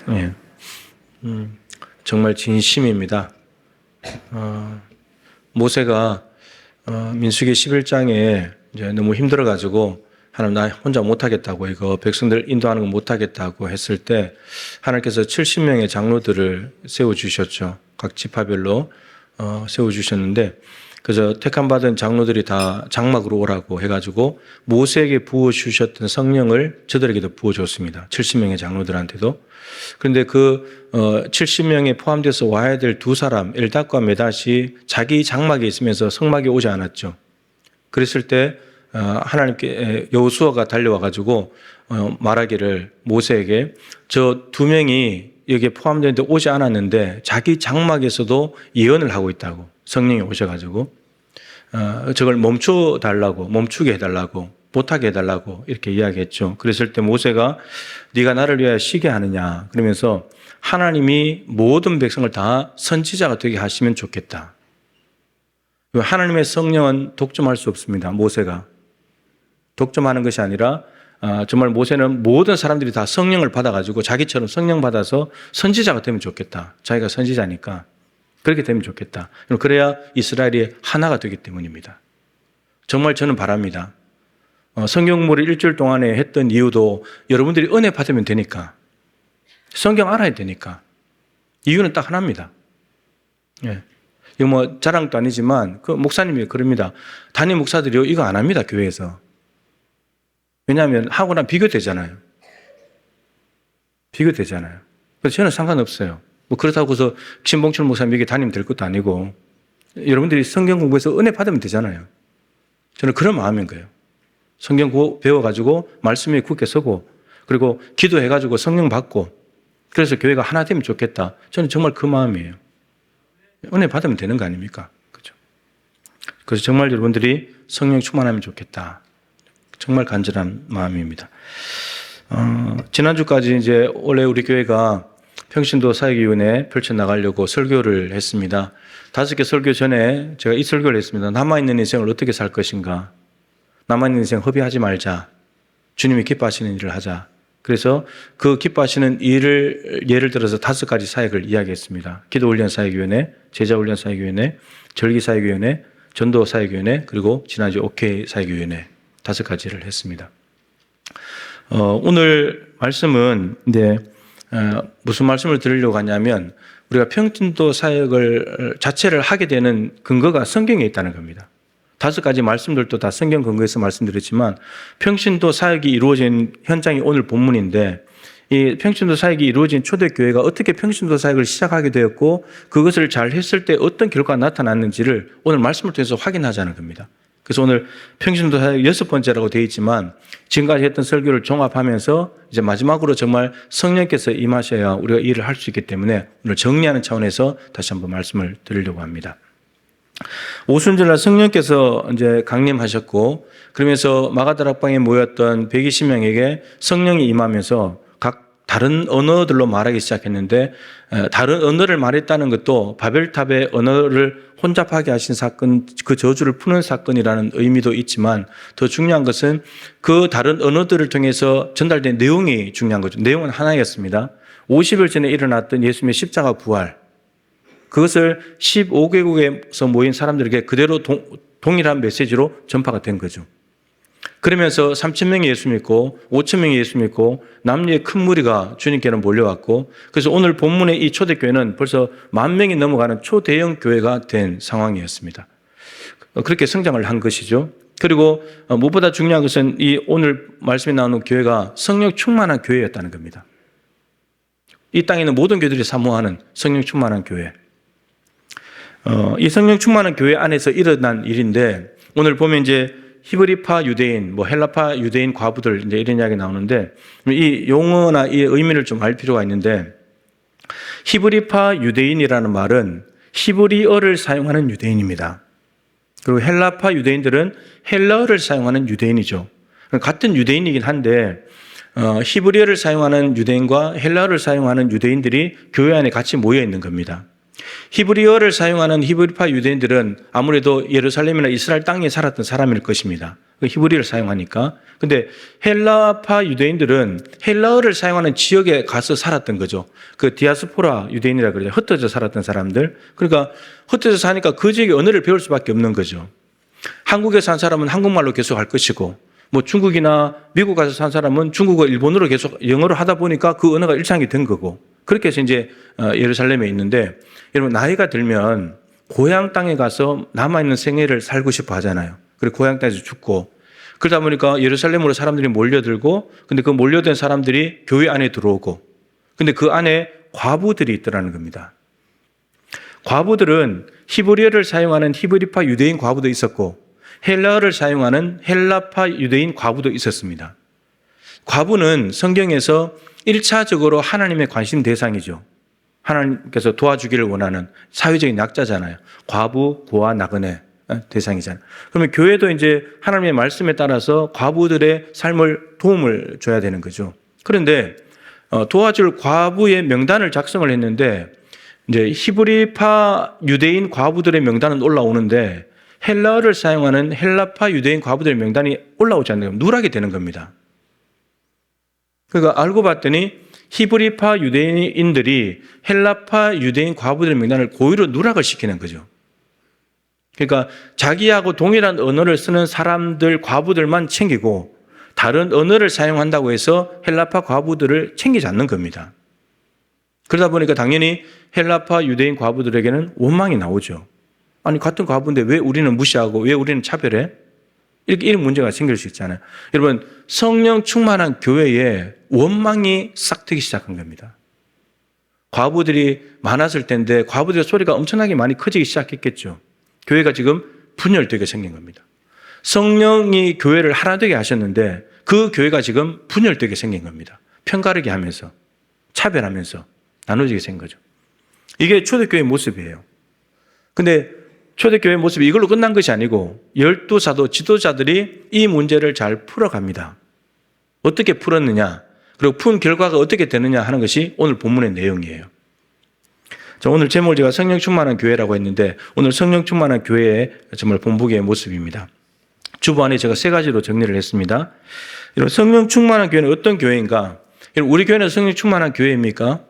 네. 정말 진심입니다. 모세가 민수기 11장에 이제 너무 힘들어가지고 하나님 나 혼자 못하겠다고 이거 백성들 인도하는 거 못하겠다고 했을 때 하나님께서 70명의 장로들을 세워주셨죠. 각 지파별로 세워주셨는데 그래서 택함 받은 장로들이 다 장막으로 오라고 해가지고 모세에게 부어주셨던 성령을 저들에게도 부어줬습니다. 70명의 장로들한테도. 그런데 그 70명에 포함돼서 와야 될 두 사람 엘닷과 메닷이 자기 장막에 있으면서 성막에 오지 않았죠. 그랬을 때 하나님께 여호수아가 달려와가지고 말하기를 모세에게 저 두 명이 여기에 포함되는데 오지 않았는데 자기 장막에서도 예언을 하고 있다고 성령이 오셔가지고 저걸 멈추게 해달라고 못하게 해달라고 이렇게 이야기했죠. 그랬을 때 모세가 네가 나를 위하여 쉬게 하느냐 그러면서 하나님이 모든 백성을 다 선지자가 되게 하시면 좋겠다. 하나님의 성령은 독점할 수 없습니다. 모세가 독점하는 것이 아니라 정말 모세는 모든 사람들이 다 성령을 받아가지고 자기처럼 성령 받아서 선지자가 되면 좋겠다. 자기가 선지자니까 그렇게 되면 좋겠다. 그래야 이스라엘이 하나가 되기 때문입니다. 정말 저는 바랍니다. 성경 공부를 일주일 동안에 했던 이유도 여러분들이 은혜 받으면 되니까 성경 알아야 되니까 이유는 딱 하나입니다. 예. 이거 뭐 자랑도 아니지만 그 목사님이 그럽니다. 담임 목사들이 이거 안 합니다. 교회에서. 왜냐하면 하고랑 비교되잖아요. 그래서 저는 상관없어요. 뭐 그렇다고 해서 신봉철 목사님 에게 담임 될 것도 아니고 여러분들이 성경 공부해서 은혜 받으면 되잖아요. 저는 그런 마음인 거예요. 성경 배워가지고 말씀에 굳게 서고 그리고 기도해가지고 성령 받고 그래서 교회가 하나 되면 좋겠다. 저는 정말 그 마음이에요. 은혜 받으면 되는 거 아닙니까? 그렇죠? 그래서 정말 여러분들이 성령 충만하면 좋겠다. 정말 간절한 마음입니다. 지난주까지 이제 원래 우리 교회가 평신도 사역위원회 펼쳐나가려고 설교를 했습니다. 5개 설교 전에 제가 이 설교를 했습니다. 남아있는 인생을 어떻게 살 것인가. 남아있는 인생 허비하지 말자. 주님이 기뻐하시는 일을 하자. 그래서 그 기뻐하시는 일을 예를 들어서 5가지 사역을 이야기했습니다. 기도훈련 사역위원회, 제자훈련 사역위원회, 절기사역위원회, 전도사역위원회, 그리고 지난주 OK 사역위원회 5가지를 했습니다. 오늘 말씀은 이제 무슨 말씀을 드리려고 하냐면 우리가 평신도 사역을 자체를 하게 되는 근거가 성경에 있다는 겁니다. 5가지 말씀들도 다 성경 근거에서 말씀드렸지만 평신도 사역이 이루어진 현장이 오늘 본문인데 이 평신도 사역이 이루어진 초대교회가 어떻게 평신도 사역을 시작하게 되었고 그것을 잘 했을 때 어떤 결과가 나타났는지를 오늘 말씀을 통해서 확인하자는 겁니다. 그래서 오늘 평신도 사역 6번째라고 되어 있지만 지금까지 했던 설교를 종합하면서 이제 마지막으로 정말 성령께서 임하셔야 우리가 일을 할 수 있기 때문에 오늘 정리하는 차원에서 다시 한번 말씀을 드리려고 합니다. 오순절날 성령께서 이제 강림하셨고 그러면서 마가다락방에 모였던 120명에게 성령이 임하면서 각 다른 언어들로 말하기 시작했는데 다른 언어를 말했다는 것도 바벨탑의 언어를 혼잡하게 하신 사건, 그 저주를 푸는 사건이라는 의미도 있지만 더 중요한 것은 그 다른 언어들을 통해서 전달된 내용이 중요한 거죠. 내용은 하나였습니다. 50일 전에 일어났던 예수님의 십자가 부활, 그것을 15개국에서 모인 사람들에게 그대로 동일한 메시지로 전파가 된 거죠. 그러면서 3,000명이 예수 믿고 5,000명이 예수 믿고 남녀의 큰 무리가 주님께는 몰려왔고, 그래서 오늘 본문의 이 초대교회는 벌써 10,000명이 넘어가는 초대형 교회가 된 상황이었습니다. 그렇게 성장을 한 것이죠. 그리고 무엇보다 중요한 것은 이 오늘 말씀에 나오는 교회가 성령 충만한 교회였다는 겁니다. 이 땅에 있는 모든 교회들이 사모하는 성령 충만한 교회. 이 성령 충만한 교회 안에서 일어난 일인데, 오늘 보면 이제 히브리파 유대인, 헬라파 유대인 과부들 이제 이런 이야기 나오는데, 이 용어나 이 의미를 좀 알 필요가 있는데, 히브리파 유대인이라는 말은 히브리어를 사용하는 유대인입니다. 그리고 헬라파 유대인들은 헬라어를 사용하는 유대인이죠. 같은 유대인이긴 한데 히브리어를 사용하는 유대인과 헬라어를 사용하는 유대인들이 교회 안에 같이 모여 있는 겁니다. 히브리어를 사용하는 히브리파 유대인들은 아무래도 예루살렘이나 이스라엘 땅에 살았던 사람일 것입니다. 히브리어를 사용하니까. 근데 헬라파 유대인들은 헬라어를 사용하는 지역에 가서 살았던 거죠. 그 디아스포라 유대인이라 그러죠. 흩어져 살았던 사람들. 그러니까 흩어져 사니까 그 지역의 언어를 배울 수밖에 없는 거죠. 한국에 산 사람은 한국말로 계속 할 것이고, 중국이나 미국 가서 산 사람은 중국어, 일본어로 계속 영어로 하다 보니까 그 언어가 일상이 된 거고, 그렇게 해서 이제 예루살렘에 있는데, 여러분 나이가 들면 고향 땅에 가서 남아있는 생애를 살고 싶어 하잖아요. 그리고 고향 땅에서 죽고, 그러다 보니까 예루살렘으로 사람들이 몰려들고, 근데 그 몰려든 사람들이 교회 안에 들어오고, 근데 그 안에 과부들이 있더라는 겁니다. 과부들은 히브리어를 사용하는 히브리파 유대인 과부도 있었고, 헬라어를 사용하는 헬라파 유대인 과부도 있었습니다. 과부는 성경에서 1차적으로 하나님의 관심 대상이죠. 하나님께서 도와주기를 원하는 사회적인 약자잖아요. 과부, 고아, 나그네 대상이잖아요. 그러면 교회도 이제 하나님의 말씀에 따라서 과부들의 삶을 도움을 줘야 되는 거죠. 그런데 도와줄 과부의 명단을 작성을 했는데, 이제 히브리파 유대인 과부들의 명단은 올라오는데 헬라어를 사용하는 헬라파 유대인 과부들의 명단이 올라오지 않는 겁니다. 누락이 되는 겁니다. 그러니까 알고 봤더니 히브리파 유대인들이 헬라파 유대인 과부들의 명단을 고의로 누락을 시키는 거죠. 그러니까 자기하고 동일한 언어를 쓰는 사람들, 과부들만 챙기고 다른 언어를 사용한다고 해서 헬라파 과부들을 챙기지 않는 겁니다. 그러다 보니까 당연히 헬라파 유대인 과부들에게는 원망이 나오죠. 아니, 같은 과부인데 왜 우리는 무시하고 왜 우리는 차별해? 이런 문제가 생길 수 있잖아요. 여러분, 성령 충만한 교회에 원망이 싹트기 시작한 겁니다. 과부들이 많았을 텐데 과부들의 소리가 엄청나게 많이 커지기 시작했겠죠. 교회가 지금 분열되게 생긴 겁니다. 성령이 교회를 하나 되게 하셨는데 그 교회가 지금 분열되게 생긴 겁니다. 편가르게 하면서, 차별하면서 나눠지게 생긴 거죠. 이게 초대교회의 모습이에요. 근데 초대교회의 모습이 이걸로 끝난 것이 아니고 12사도 지도자들이 이 문제를 잘 풀어갑니다. 어떻게 풀었느냐, 그리고 푼 결과가 어떻게 되느냐 하는 것이 오늘 본문의 내용이에요. 자, 오늘 제목을 제가 성령 충만한 교회라고 했는데 오늘 성령 충만한 교회의 정말 본보기의 모습입니다. 주보안에 제가 3가지로 정리를 했습니다. 성령 충만한 교회는 어떤 교회인가? 우리 교회는 성령 충만한 교회입니까?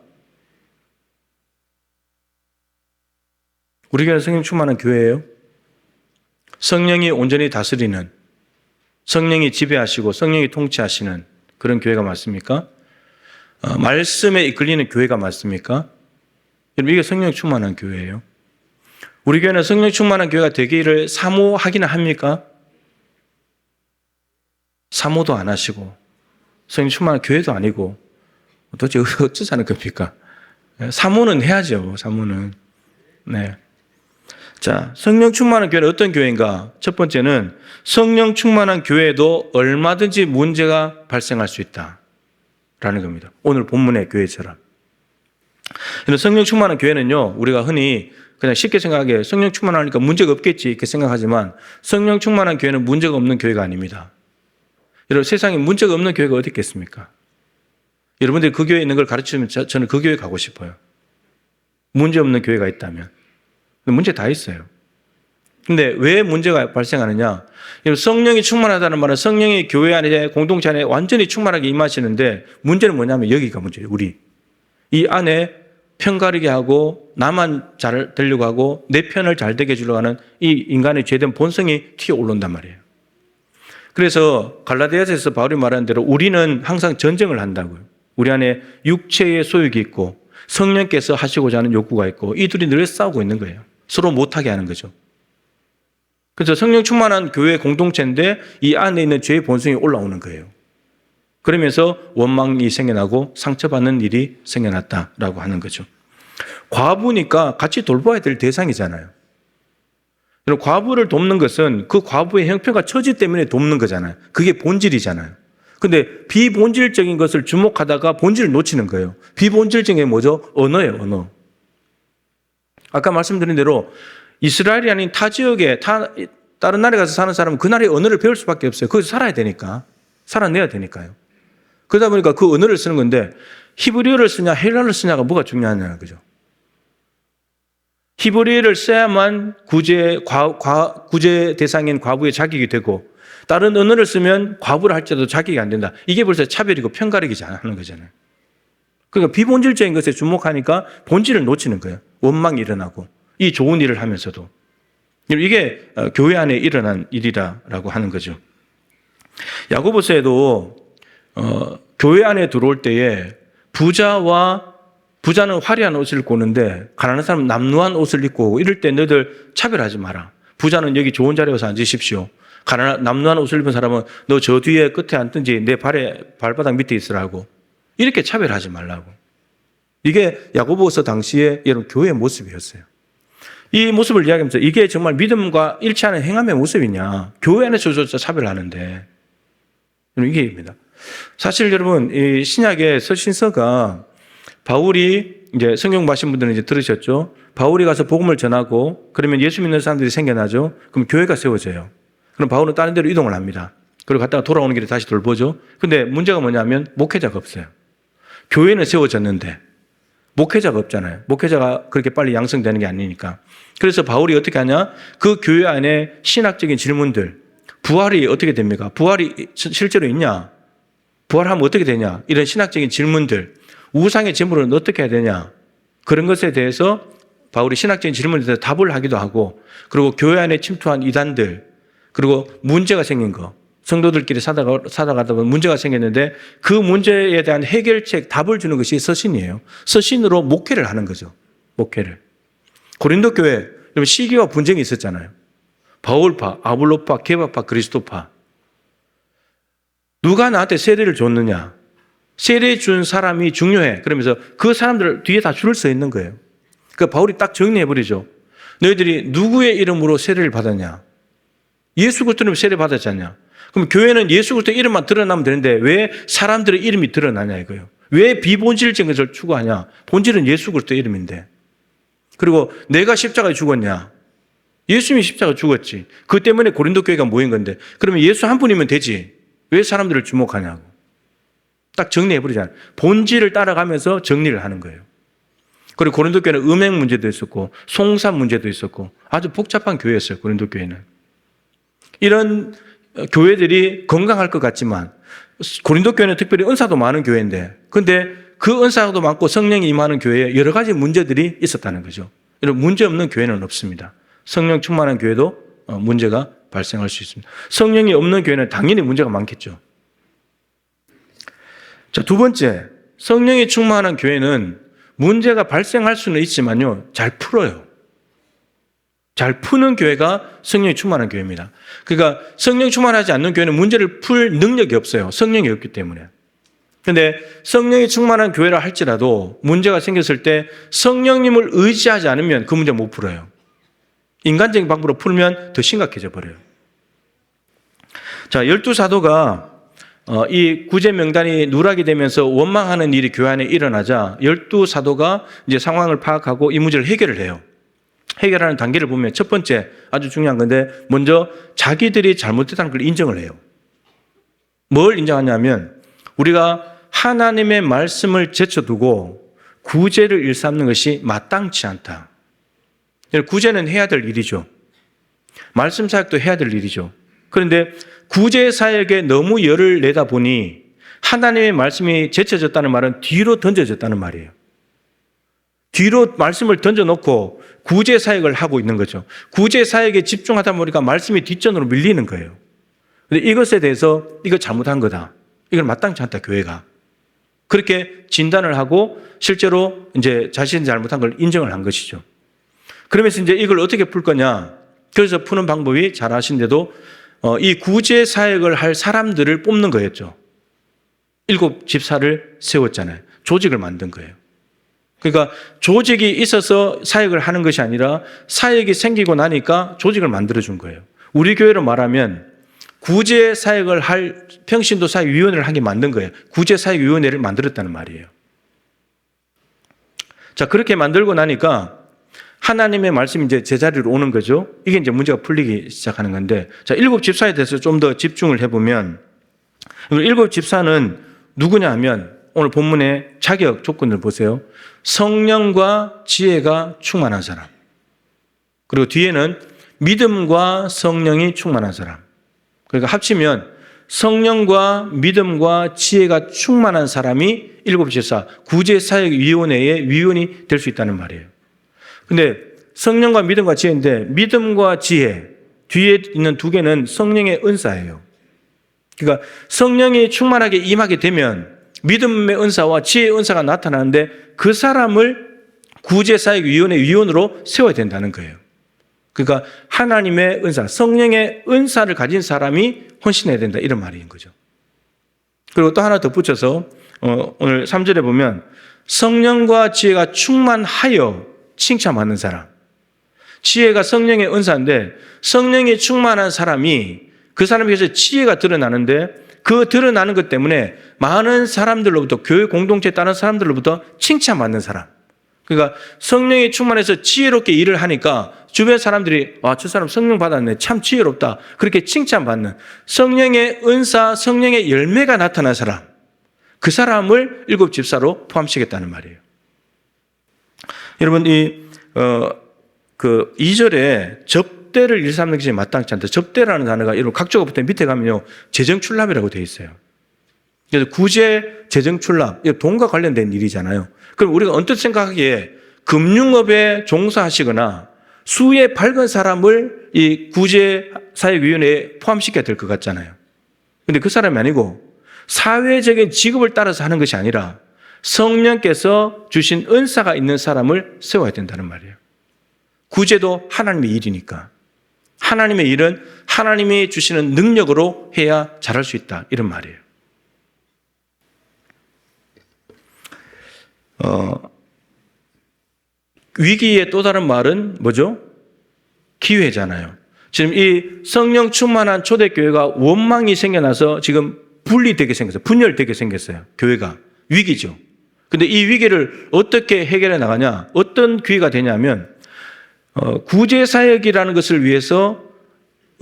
우리 교회는 성령 충만한 교회예요? 성령이 온전히 다스리는, 성령이 지배하시고 성령이 통치하시는 그런 교회가 맞습니까? 말씀에 이끌리는 교회가 맞습니까? 여러분, 이게 성령 충만한 교회예요. 우리 교회는 성령 충만한 교회가 되기를 사모하기는 합니까? 사모도 안 하시고 성령 충만한 교회도 아니고 도대체 어쩌자는 겁니까? 사모는 해야죠. 사모는. 네. 자, 성령 충만한 교회는 어떤 교회인가? 첫 번째는 성령 충만한 교회에도 얼마든지 문제가 발생할 수 있다라는 겁니다. 오늘 본문의 교회처럼. 성령 충만한 교회는요, 우리가 흔히 그냥 쉽게 생각하기에 성령 충만하니까 문제가 없겠지 이렇게 생각하지만 성령 충만한 교회는 문제가 없는 교회가 아닙니다. 여러분, 세상에 문제가 없는 교회가 어디 있겠습니까? 여러분들이 그 교회에 있는 걸 가르치면 저는 그 교회 가고 싶어요. 문제 없는 교회가 있다면. 문제 다 있어요. 근데 왜 문제가 발생하느냐? 성령이 충만하다는 말은 성령이 교회 안에, 공동체 안에 완전히 충만하게 임하시는데 문제는 뭐냐면 여기가 문제예요. 우리. 이 안에 편가르게 하고 나만 잘 되려고 하고 내 편을 잘 되게 해주려고 하는 이 인간의 죄된 본성이 튀어 올라온단 말이에요. 그래서 갈라디아서에서 바울이 말한 대로 우리는 항상 전쟁을 한다고요. 우리 안에 육체의 소욕이 있고 성령께서 하시고자 하는 욕구가 있고 이 둘이 늘 싸우고 있는 거예요. 서로 못하게 하는 거죠. 그래서 성령 충만한 교회 공동체인데 이 안에 있는 죄의 본성이 올라오는 거예요. 그러면서 원망이 생겨나고 상처받는 일이 생겨났다라고 하는 거죠. 과부니까 같이 돌봐야 될 대상이잖아요. 과부를 돕는 것은 그 과부의 형편과 처지 때문에 돕는 거잖아요. 그게 본질이잖아요. 근데 비본질적인 것을 주목하다가 본질을 놓치는 거예요. 비본질적인 게 뭐죠? 언어예요, 언어. 아까 말씀드린 대로 이스라엘이 아닌 타 지역에 다른 나라에 가서 사는 사람은 그 나라의 언어를 배울 수밖에 없어요. 거기서 살아야 되니까. 살아내야 되니까요. 그러다 보니까 그 언어를 쓰는 건데 히브리어를 쓰냐 헬라어를 쓰냐가 뭐가 중요하냐는 거죠. 히브리어를 써야만 구제 대상인 과부의 자격이 되고 다른 언어를 쓰면 과부를 할지라도 자격이 안 된다. 이게 벌써 차별이고 편가르기지 하는 거잖아요. 그러니까 비본질적인 것에 주목하니까 본질을 놓치는 거예요. 원망이 일어나고 이 좋은 일을 하면서도. 이게 교회 안에 일어난 일이라고 하는 거죠. 야고보서에도 교회 안에 들어올 때에 부자는 화려한 옷을 입고 오는데 가난한 사람은 남루한 옷을 입고 오고 이럴 때 너희들 차별하지 마라. 부자는 여기 좋은 자리에 와서 앉으십시오. 남루한 옷을 입은 사람은 너 저 뒤에 끝에 앉든지 내 발바닥 밑에 있으라고. 이렇게 차별하지 말라고. 이게 야고보서 당시에 여러분 교회의 모습이었어요. 이 모습을 이야기하면서 이게 정말 믿음과 일치하는 행함의 모습이냐. 교회 안에서조차 차별하는데. 이게 입니다. 사실 여러분 이 신약의 서신서가 바울이 이제 성경 보신 분들은 이제 들으셨죠. 바울이 가서 복음을 전하고 그러면 예수 믿는 사람들이 생겨나죠. 그럼 교회가 세워져요. 그럼 바울은 다른 데로 이동을 합니다. 그리고 갔다가 돌아오는 길에 다시 돌보죠. 근데 문제가 뭐냐면 목회자가 없어요. 교회는 세워졌는데 목회자가 없잖아요. 목회자가 그렇게 빨리 양성되는 게 아니니까. 그래서 바울이 어떻게 하냐? 그 교회 안에 신학적인 질문들, 부활이 어떻게 됩니까? 부활이 실제로 있냐? 부활하면 어떻게 되냐? 이런 신학적인 질문들, 우상의 제물은 어떻게 해야 되냐? 그런 것에 대해서 바울이 신학적인 질문에 대해서 답을 하기도 하고, 그리고 교회 안에 침투한 이단들, 그리고 문제가 생긴 거, 성도들끼리 살아가다 보면 문제가 생겼는데 그 문제에 대한 해결책, 답을 주는 것이 서신이에요. 서신으로 목회를 하는 거죠. 목회를. 고린도 교회, 시기와 분쟁이 있었잖아요. 바울파, 아볼로파, 게바파, 그리스도파. 누가 나한테 세례를 줬느냐? 세례 준 사람이 중요해. 그러면서 그 사람들 뒤에 다 줄을 서 있는 거예요. 그러니까 바울이 딱 정리해버리죠. 너희들이 누구의 이름으로 세례를 받았냐? 예수 그리스도는 세례 받았잖냐? 그럼 교회는 예수 그리스도 이름만 드러나면 되는데 왜 사람들의 이름이 드러나냐 이거예요. 왜 비본질적인 것을 추구하냐? 본질은 예수 그리스도 이름인데. 그리고 내가 십자가에 죽었냐? 예수님이 십자가에 죽었지. 그 때문에 고린도 교회가 모인 건데 그러면 예수 한 분이면 되지. 왜 사람들을 주목하냐고. 딱 정리해버리잖아요. 본질을 따라가면서 정리를 하는 거예요. 그리고 고린도 교회는 음행 문제도 있었고 송산 문제도 있었고 아주 복잡한 교회였어요. 고린도 교회는. 이런 교회들이 건강할 것 같지만 고린도 교회는 특별히 은사도 많은 교회인데 근데 그 은사도 많고 성령이 임하는 교회에 여러 가지 문제들이 있었다는 거죠. 이런 문제 없는 교회는 없습니다. 성령 충만한 교회도 문제가 발생할 수 있습니다. 성령이 없는 교회는 당연히 문제가 많겠죠. 자, 두 번째, 성령이 충만한 교회는 문제가 발생할 수는 있지만요, 잘 풀어요. 잘 푸는 교회가 성령이 충만한 교회입니다. 그러니까 성령 충만하지 않는 교회는 문제를 풀 능력이 없어요. 성령이 없기 때문에. 그런데 성령이 충만한 교회라 할지라도 문제가 생겼을 때 성령님을 의지하지 않으면 그 문제 못 풀어요. 인간적인 방법으로 풀면 더 심각해져 버려요. 자, 12사도가 이 구제 명단이 누락이 되면서 원망하는 일이 교회 안에 일어나자 12사도가 이제 상황을 파악하고 이 문제를 해결을 해요. 해결하는 단계를 보면 첫 번째 아주 중요한 건데 먼저 자기들이 잘못했다는 걸 인정을 해요. 뭘 인정하냐면 우리가 하나님의 말씀을 제쳐두고 구제를 일삼는 것이 마땅치 않다. 구제는 해야 될 일이죠. 말씀 사역도 해야 될 일이죠. 그런데 구제 사역에 너무 열을 내다 보니 하나님의 말씀이 제쳐졌다는 말은 뒤로 던져졌다는 말이에요. 뒤로 말씀을 던져놓고 구제 사역을 하고 있는 거죠. 구제 사역에 집중하다 보니까 말씀이 뒷전으로 밀리는 거예요. 근데 이것에 대해서 이거 잘못한 거다. 이걸 마땅치 않다, 교회가. 그렇게 진단을 하고 실제로 이제 자신이 잘못한 걸 인정을 한 것이죠. 그러면서 이제 이걸 어떻게 풀 거냐. 그래서 푸는 방법이 잘 아신데도 이 구제 사역을 할 사람들을 뽑는 거였죠. 7 집사를 세웠잖아요. 조직을 만든 거예요. 그러니까 조직이 있어서 사역을 하는 것이 아니라 사역이 생기고 나니까 조직을 만들어준 거예요. 우리 교회로 말하면 구제 사역을 할 평신도 사역위원회를 하게 만든 거예요. 구제 사역위원회를 만들었다는 말이에요. 자, 그렇게 만들고 나니까 하나님의 말씀이 이제 제자리로 오는 거죠. 이게 이제 문제가 풀리기 시작하는 건데, 자, 7 집사에 대해서 좀 더 집중을 해보면, 7 집사는 누구냐 하면, 오늘 본문의 자격 조건을 보세요. 성령과 지혜가 충만한 사람. 그리고 뒤에는 믿음과 성령이 충만한 사람. 그러니까 합치면 성령과 믿음과 지혜가 충만한 사람이 7 집사, 구제사역위원회의 위원이 될 수 있다는 말이에요. 근데 성령과 믿음과 지혜인데, 믿음과 지혜, 뒤에 있는 2개는 성령의 은사예요. 그러니까 성령이 충만하게 임하게 되면 믿음의 은사와 지혜의 은사가 나타나는데 그 사람을 구제사역위원회 위원으로 세워야 된다는 거예요. 그러니까 하나님의 은사, 성령의 은사를 가진 사람이 헌신해야 된다, 이런 말인 거죠. 그리고 또 하나 더 붙여서 오늘 3절에 보면 성령과 지혜가 충만하여 칭찬받는 사람. 지혜가 성령의 은사인데 성령이 충만한 사람이 그 사람에게서 지혜가 드러나는데 그 드러나는 것 때문에 많은 사람들로부터, 교회 공동체에 따른 사람들로부터 칭찬받는 사람. 그러니까 성령이 충만해서 지혜롭게 일을 하니까 주변 사람들이 와, 저 사람 성령 받았네, 참 지혜롭다, 그렇게 칭찬받는 성령의 은사, 성령의 열매가 나타난 사람, 그 사람을 7 집사로 포함시켰다는 말이에요. 여러분, 이 2절에 접대를 일삼는 것이 마땅치 않다. 접대라는 단어가 여러분 각조가 붙어 밑에 가면요, 재정출납이라고 되어 있어요. 그래서 구제, 재정출납, 이거 돈과 관련된 일이잖아요. 그럼 우리가 언뜻 생각하기에 금융업에 종사하시거나 수에 밝은 사람을 이 구제사역위원회에 포함시켜야 될 것 같잖아요. 근데 그 사람이 아니고 사회적인 직업을 따라서 하는 것이 아니라 성령께서 주신 은사가 있는 사람을 세워야 된다는 말이에요. 구제도 하나님의 일이니까. 하나님의 일은 하나님이 주시는 능력으로 해야 잘할 수 있다, 이런 말이에요. 위기의 또 다른 말은 뭐죠? 기회잖아요. 지금 이 성령 충만한 초대교회가 원망이 생겨나서 지금 분리되게 생겼어요. 분열되게 생겼어요. 교회가. 위기죠. 근데 이 위기를 어떻게 해결해 나가냐? 어떤 기회가 되냐면 구제사역이라는 것을 위해서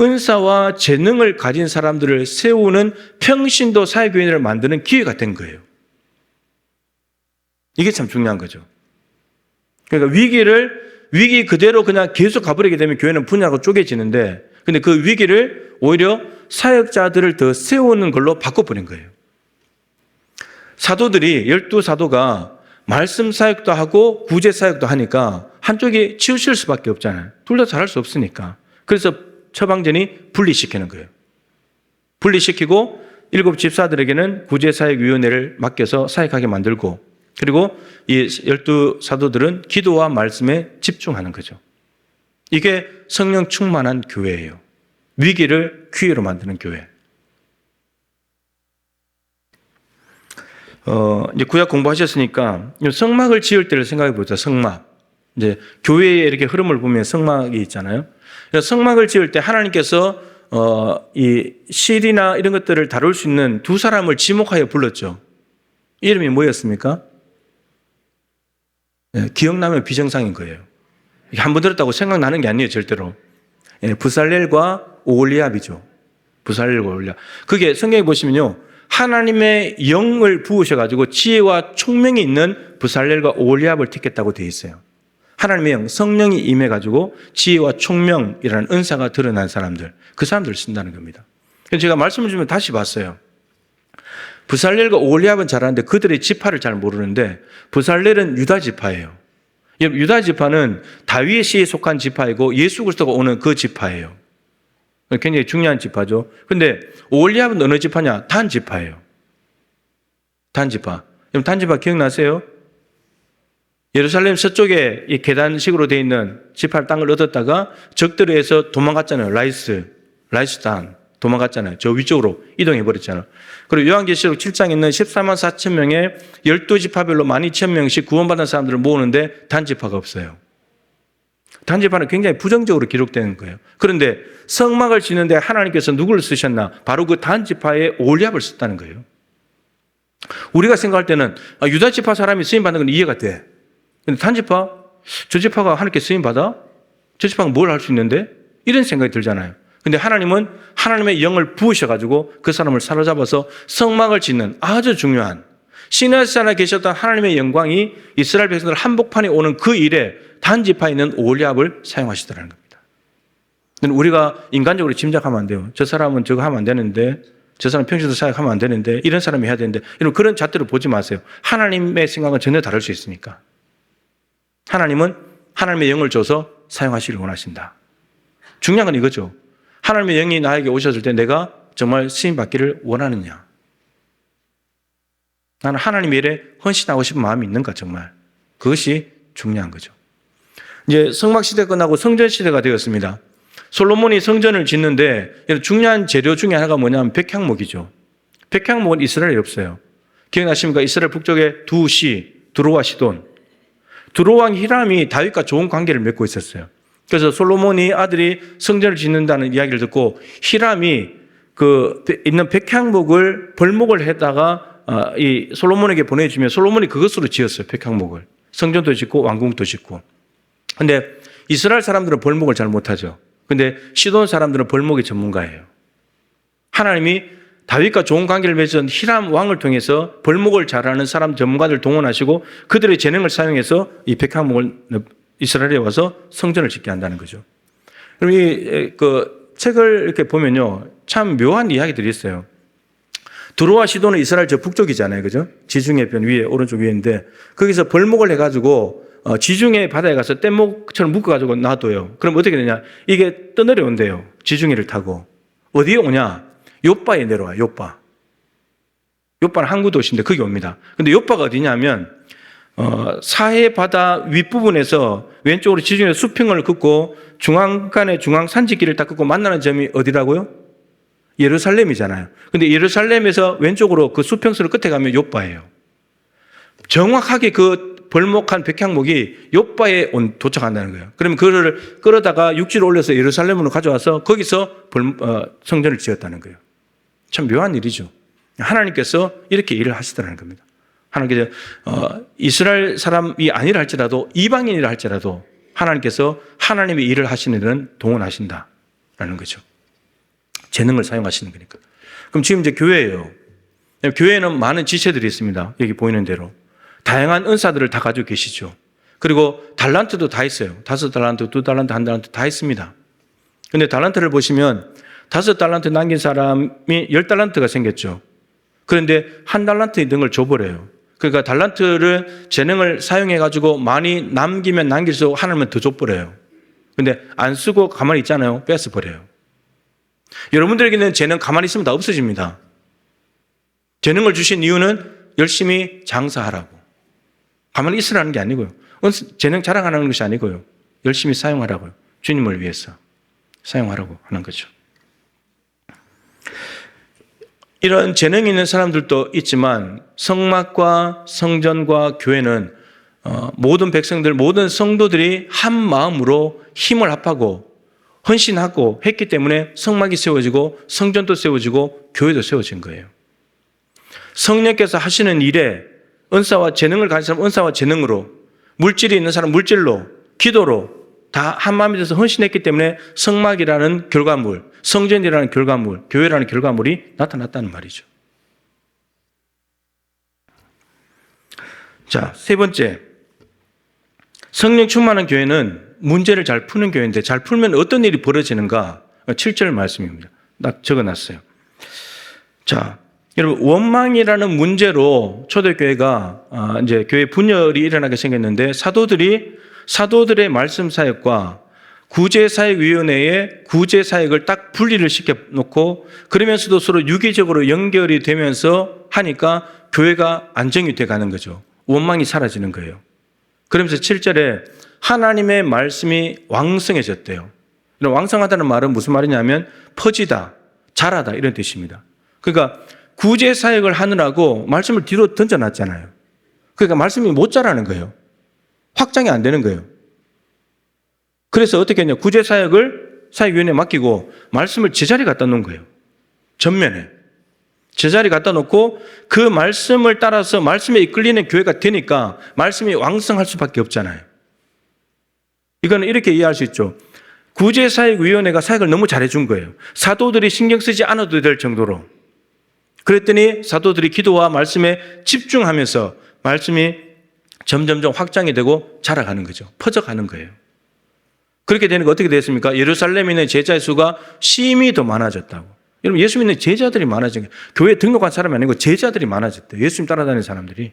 은사와 재능을 가진 사람들을 세우는 평신도 사역위원회를 만드는 기회가 된 거예요. 이게 참 중요한 거죠. 그러니까 위기 그대로 그냥 계속 가버리게 되면 교회는 분야로 쪼개지는데, 근데 그 위기를 오히려 사역자들을 더 세우는 걸로 바꿔버린 거예요. 사도들이, 12사도가 말씀 사역도 하고 구제 사역도 하니까 한쪽이 치우칠 수밖에 없잖아요. 둘 다 잘할 수 없으니까. 그래서 처방전이 분리시키는 거예요. 분리시키고 7 집사들에게는 구제 사역위원회를 맡겨서 사역하게 만들고, 그리고 이 12사도들은 기도와 말씀에 집중하는 거죠. 이게 성령 충만한 교회예요. 위기를 기회로 만드는 교회. 이제 구약 공부하셨으니까 성막을 지을 때를 생각해 보자. 성막. 이제 교회의 이렇게 흐름을 보면 성막이 있잖아요. 성막을 지을 때 하나님께서 이 실이나 이런 것들을 다룰 수 있는 2 사람을 지목하여 불렀죠. 이름이 뭐였습니까? 기억나면 비정상인 거예요. 한 번 들었다고 생각나는 게 아니에요, 절대로. 부살렐과 오홀리압이죠. 부살렐과 오홀리압. 그게 성경에 보시면요, 하나님의 영을 부으셔가지고 지혜와 총명이 있는 부살렐과 오홀리압을 택했다고 되어 있어요. 하나님의 영, 성령이 임해가지고 지혜와 총명이라는 은사가 드러난 사람들, 그 사람들을 쓴다는 겁니다. 그래서 제가 말씀을 주면 다시 봤어요. 부살렐과 오홀리압은 잘 아는데 그들의 지파를 잘 모르는데, 부살렐은 유다 지파예요. 유다 지파는 다윗이 속한 지파이고 예수 그리스도가 오는 그 지파예요. 굉장히 중요한 지파죠. 근데 오홀리압은 어느 지파냐? 단지파예요. 단지파. 여러분 단지파 기억나세요? 예루살렘 서쪽에 이 계단식으로 되어 있는 지파 땅을 얻었다가 적들에 의해서 도망갔잖아요. 라이스탄 도망갔잖아요. 저 위쪽으로 이동해 버렸잖아요. 그리고 요한계시록 7장에 있는 14만 4천 명의 12지파별로 12,000명씩 구원받은 사람들을 모으는데 단지파가 없어요. 단지파는 굉장히 부정적으로 기록되는 거예요. 그런데 성막을 짓는데 하나님께서 누구를 쓰셨나? 바로 그 단지파의 오홀리압을 썼다는 거예요. 우리가 생각할 때는 유다지파 사람이 쓰임받는 건 이해가 돼. 근데 단지파? 저 지파가 하나님께 쓰임받아? 저 지파가 뭘 할 수 있는데? 이런 생각이 들잖아요. 근데 하나님은 하나님의 영을 부으셔가지고 그 사람을 사로잡아서 성막을 짓는 아주 중요한 시내산에 계셨던 하나님의 영광이 이스라엘 백성들 한복판에 오는 그 일에 단지파에 있는 오홀리압을 사용하시더라는 겁니다. 우리가 인간적으로 짐작하면 안 돼요. 저 사람은 저거 하면 안 되는데, 저 사람 평소에도 생각하면 안 되는데, 이런 사람이 해야 되는데, 이런 그런 잣대로 보지 마세요. 하나님의 생각은 전혀 다를 수 있으니까. 하나님은 하나님의 영을 줘서 사용하시길 원하신다. 중요한 건 이거죠. 하나님의 영이 나에게 오셨을 때 내가 정말 쓰임받기를 원하느냐. 나는 하나님의 일에 헌신하고 싶은 마음이 있는가 정말. 그것이 중요한 거죠. 이제 성막시대 끝나고 성전시대가 되었습니다. 솔로몬이 성전을 짓는데 중요한 재료 중에 하나가 뭐냐면 백향목이죠. 백향목은 이스라엘에 없어요. 기억나십니까? 이스라엘 북쪽에 두 시, 두로와 시돈. 두로왕 히람이 다윗과 좋은 관계를 맺고 있었어요. 그래서 솔로몬이 아들이 성전을 짓는다는 이야기를 듣고 히람이 그 있는 백향목을 벌목을 해다가 이 솔로몬에게 보내주면 솔로몬이 그것으로 지었어요. 백향목을. 성전도 짓고 왕궁도 짓고. 근데 이스라엘 사람들은 벌목을 잘 못하죠. 근데 시돈 사람들은 벌목의 전문가예요. 하나님이 다윗과 좋은 관계를 맺은 히람 왕을 통해서 벌목을 잘하는 사람 전문가들 동원하시고 그들의 재능을 사용해서 이 백향목을 이스라엘에 와서 성전을 짓게 한다는 거죠. 그럼 그 책을 이렇게 보면요. 참 묘한 이야기들이 있어요. 두로와 시돈은 이스라엘 저 북쪽이잖아요. 그죠? 지중해 편 위에, 오른쪽 위에인데 거기서 벌목을 해가지고 지중해 바다에 가서 뗏목처럼 묶어가지고 놔둬요. 그럼 어떻게 되냐? 이게 떠내려온대요. 지중해를 타고. 어디에 오냐? 요바에 내려와요. 요바. 요바는 항구 도시인데 거기 옵니다. 근데 요바가 어디냐면 사해 바다 윗부분에서 왼쪽으로 지중해 수평을 긋고 중앙간에 중앙 산지길을 딱 긋고 만나는 점이 어디라고요? 예루살렘이잖아요. 근데 예루살렘에서 왼쪽으로 그 수평선을 끝에 가면 요바예요. 정확하게 그 벌목한 백향목이 요바에 도착한다는 거예요. 그러면 그거를 끌어다가 육지로 올려서 예루살렘으로 가져와서 거기서 성전을 지었다는 거예요. 참 묘한 일이죠. 하나님께서 이렇게 일을 하시더라는 겁니다. 하나님께서 이스라엘 사람이 아니라 할지라도 이방인이라 할지라도 하나님께서 하나님의 일을 하시는 일은 동원하신다라는 거죠. 재능을 사용하시는 거니까. 그럼 지금 이제 교회예요. 교회에는 많은 지체들이 있습니다. 여기 보이는 대로. 다양한 은사들을 다 가지고 계시죠. 그리고 달란트도 다 있어요. 5달란트, 2달란트, 1달란트 다 있습니다. 근데 달란트를 보시면 5달란트 남긴 사람이 10달란트가 생겼죠. 그런데 1달란트 있는 걸 줘버려요. 그러니까 달란트를 재능을 사용해가지고 많이 남기면 남길수록 하나님은 더 줘버려요. 근데 안 쓰고 가만히 있잖아요. 뺏어버려요. 여러분들에게는 재능 가만히 있으면 다 없어집니다. 재능을 주신 이유는 열심히 장사하라고. 가만히 있으라는 게 아니고요. 재능 자랑하는 것이 아니고요. 열심히 사용하라고요. 주님을 위해서 사용하라고 하는 거죠. 이런 재능이 있는 사람들도 있지만 성막과 성전과 교회는 모든 백성들, 모든 성도들이 한 마음으로 힘을 합하고 헌신하고 했기 때문에 성막이 세워지고 성전도 세워지고 교회도 세워진 거예요. 성령께서 하시는 일에 은사와 재능을 가진 사람 은사와 재능으로, 물질이 있는 사람 물질로, 기도로 다 한 마음이 돼서 헌신했기 때문에 성막이라는 결과물, 성전이라는 결과물, 교회라는 결과물이 나타났다는 말이죠. 자, 세 번째. 성령 충만한 교회는 문제를 잘 푸는 교회인데 잘 풀면 어떤 일이 벌어지는가? 7절 말씀입니다. 딱 적어놨어요. 자, 여러분 원망이라는 문제로 초대교회가 이제 교회 분열이 일어나게 생겼는데 사도들의 말씀 사역과 구제사역위원회에 구제사역을 딱 분리를 시켜놓고 그러면서도 서로 유기적으로 연결이 되면서 하니까 교회가 안정이 돼가는 거죠. 원망이 사라지는 거예요. 그러면서 7절에 하나님의 말씀이 왕성해졌대요. 이런 왕성하다는 말은 무슨 말이냐면 퍼지다, 자라다 이런 뜻입니다. 그러니까 구제사역을 하느라고 말씀을 뒤로 던져놨잖아요. 그러니까 말씀이 못 자라는 거예요. 확장이 안 되는 거예요. 그래서 어떻게 했냐. 구제사역을 사역위원회에 맡기고 말씀을 제자리에 갖다 놓은 거예요. 전면에. 제자리에 갖다 놓고 그 말씀을 따라서 말씀에 이끌리는 교회가 되니까 말씀이 왕성할 수밖에 없잖아요. 이거는 이렇게 이해할 수 있죠. 구제사역위원회가 사역을 너무 잘해준 거예요. 사도들이 신경 쓰지 않아도 될 정도로. 그랬더니 사도들이 기도와 말씀에 집중하면서 말씀이 점점점 확장이 되고 자라가는 거죠. 퍼져가는 거예요. 그렇게 되는 거 어떻게 됐습니까? 예루살렘에 있는 제자의 수가 심히 더 많아졌다고. 여러분, 예수 믿는 제자들이 많아진 거예요. 교회에 등록한 사람이 아니고 제자들이 많아졌대요. 예수님 따라다니는 사람들이.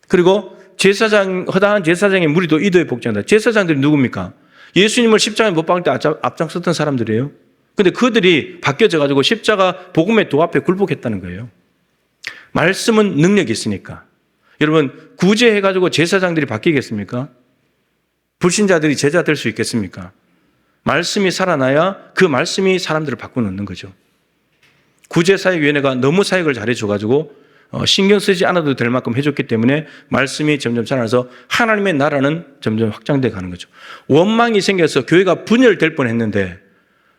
그리고 허다한 제사장의 무리도 이도에 복장한다. 제사장들이 누굽니까? 예수님을 십자가에 못 박을 때 앞장섰던 사람들이에요. 근데 그들이 바뀌어져가지고 십자가 복음의 도 앞에 굴복했다는 거예요. 말씀은 능력이 있으니까. 여러분, 구제해가지고 제사장들이 바뀌겠습니까? 불신자들이 제자 될 수 있겠습니까? 말씀이 살아나야 그 말씀이 사람들을 바꿔놓는 거죠. 구제사역위원회가 너무 사역을 잘해줘가지고 신경 쓰지 않아도 될 만큼 해줬기 때문에 말씀이 점점 자라서 하나님의 나라는 점점 확장돼 가는 거죠. 원망이 생겨서 교회가 분열될 뻔했는데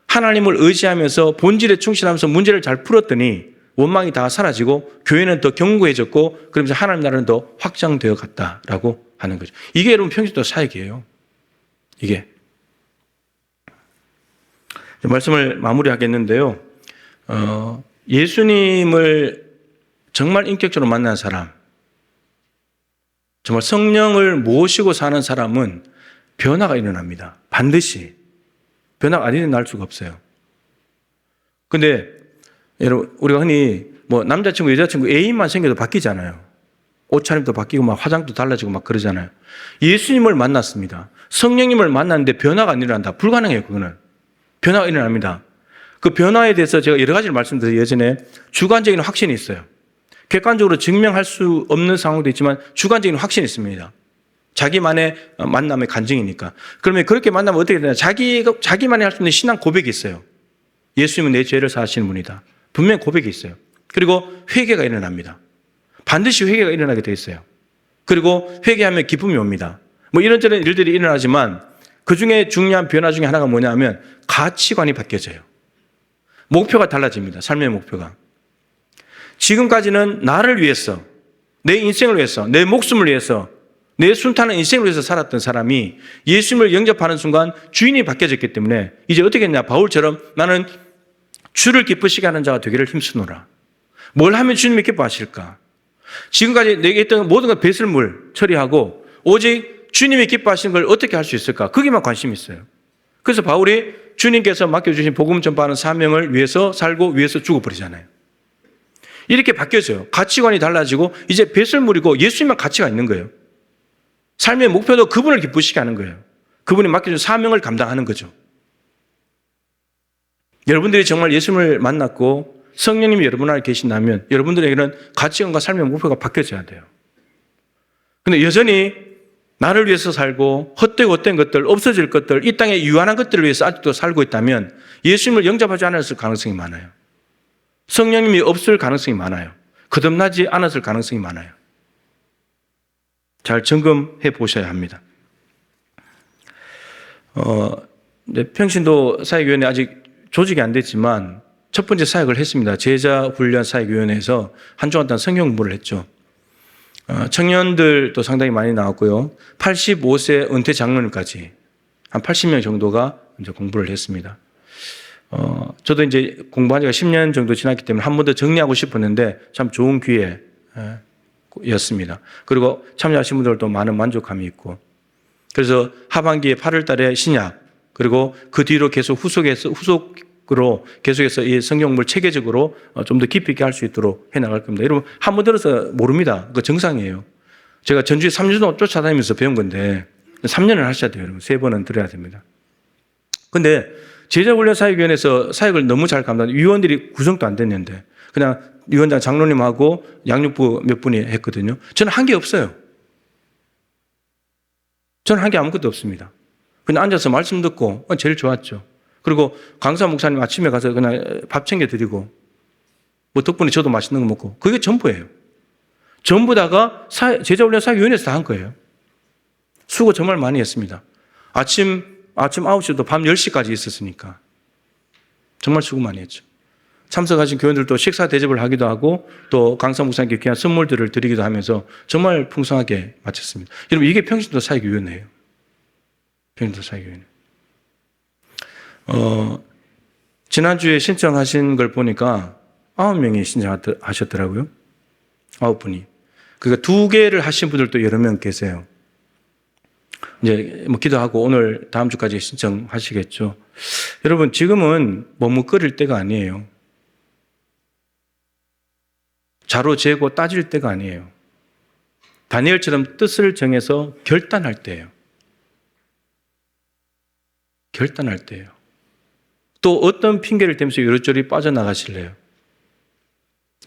하나님을 의지하면서 본질에 충실하면서 문제를 잘 풀었더니 원망이 다 사라지고 교회는 더 견고해졌고 그러면서 하나님 나라는 더 확장되어 갔다라고 하는 거죠. 이게 여러분 평신도 사역이에요. 이게. 말씀을 마무리하겠는데요. 예수님을 정말 인격적으로 만난 사람, 정말 성령을 모시고 사는 사람은 변화가 일어납니다. 반드시. 변화가 안 일어날 수가 없어요. 근데 여러분, 우리가 흔히 뭐 남자친구, 여자친구, 애인만 생겨도 바뀌잖아요. 옷차림도 바뀌고 막 화장도 달라지고 막 그러잖아요. 예수님을 만났습니다. 성령님을 만났는데 변화가 안 일어난다. 불가능해요, 그거는. 변화가 일어납니다. 그 변화에 대해서 제가 여러 가지를 말씀드렸어요. 예전에 주관적인 확신이 있어요. 객관적으로 증명할 수 없는 상황도 있지만 주관적인 확신이 있습니다. 자기만의 만남의 간증이니까. 그러면 그렇게 만나면 어떻게 되냐. 자기만이 할 수 있는 신앙 고백이 있어요. 예수님은 내 죄를 사하시는 분이다. 분명히 고백이 있어요. 그리고 회개가 일어납니다. 반드시 회개가 일어나게 돼 있어요. 그리고 회개하면 기쁨이 옵니다. 뭐 이런저런 일들이 일어나지만 그 중에 중요한 변화 중에 하나가 뭐냐면 가치관이 바뀌어져요. 목표가 달라집니다. 삶의 목표가. 지금까지는 나를 위해서, 내 인생을 위해서, 내 목숨을 위해서, 내 순탄한 인생을 위해서 살았던 사람이 예수님을 영접하는 순간 주인이 바뀌어졌기 때문에 이제 어떻게 했냐. 바울처럼 나는 주를 기쁘시게 하는 자가 되기를 힘쓰노라. 뭘 하면 주님이 기뻐하실까? 지금까지 내게 했던 모든 것 배설물 처리하고 오직 주님이 기뻐하시는 걸 어떻게 할 수 있을까? 거기만 관심이 있어요. 그래서 바울이 주님께서 맡겨주신 복음 전파하는 사명을 위해서 살고 위해서 죽어버리잖아요. 이렇게 바뀌어져요. 가치관이 달라지고 이제 배설물이고 예수님만 가치가 있는 거예요. 삶의 목표도 그분을 기쁘시게 하는 거예요. 그분이 맡겨준 사명을 감당하는 거죠. 여러분들이 정말 예수님을 만났고 성령님이 여러분 안에 계신다면 여러분들에게는 가치관과 삶의 목표가 바뀌어져야 돼요. 근데 여전히 나를 위해서 살고 헛되고 것들, 없어질 것들, 이 땅에 유한한 것들을 위해서 아직도 살고 있다면 예수님을 영접하지 않았을 가능성이 많아요. 성령님이 없을 가능성이 많아요. 거듭나지 않았을 가능성이 많아요. 잘 점검해 보셔야 합니다. 평신도 사역위원회 아직 조직이 안 됐지만 첫 번째 사역을 했습니다. 제자훈련사역위원회에서 한 주간 동안 성경 공부를 했죠. 청년들도 상당히 많이 나왔고요. 85세 은퇴 장로님까지 한 80명 정도가 이제 공부를 했습니다. 저도 이제 공부한 지가 10년 정도 지났기 때문에 한 번 더 정리하고 싶었는데 참 좋은 기회였습니다. 그리고 참여하신 분들도 많은 만족감이 있고 그래서 하반기에 8월 달에 신약 그리고 그 뒤로 계속 후속으로 계속해서 이 성경 공부를 체계적으로 좀 더 깊이 있게 할 수 있도록 해나갈 겁니다. 여러분 한 번 들어서 모릅니다. 그거 정상이에요. 제가 전주에 3년 동안 쫓아다니면서 배운 건데 3년을 하셔야 돼요. 여러분 3번은 들어야 됩니다. 근데 제자훈련사역위원회에서 사역을 너무 잘 감당, 위원들이 구성도 안 됐는데 그냥 위원장 장로님하고 양육부 몇 분이 했거든요. 저는 한 게 없어요. 저는 한 게 아무것도 없습니다. 그냥 앉아서 말씀 듣고 제일 좋았죠. 그리고 강사 목사님 아침에 가서 그냥 밥 챙겨드리고 뭐 덕분에 저도 맛있는 거 먹고 그게 전부예요. 전부 다가 제자훈련사역위원회에서 다 한 거예요. 수고 정말 많이 했습니다. 아침 9시도 밤 10시까지 있었으니까 정말 수고 많이 했죠. 참석하신 교원들도 식사 대접을 하기도 하고 또 강사 목사님께 귀한 선물들을 드리기도 하면서 정말 풍성하게 마쳤습니다. 여러분 이게 평신도 사역위원회예요. 평신도 사역위원회. 지난주에 신청하신 걸 보니까 9명이 신청하셨더라고요. 9분이. 그러니까 2개를 하신 분들도 여러 명 계세요. 이제 뭐 기도하고 오늘 다음 주까지 신청하시겠죠. 여러분 지금은 머뭇거릴 때가 아니에요. 자로 재고 따질 때가 아니에요. 다니엘처럼 뜻을 정해서 결단할 때예요. 결단할 때예요. 또 어떤 핑계를 대면서 요리조리 빠져나가실래요?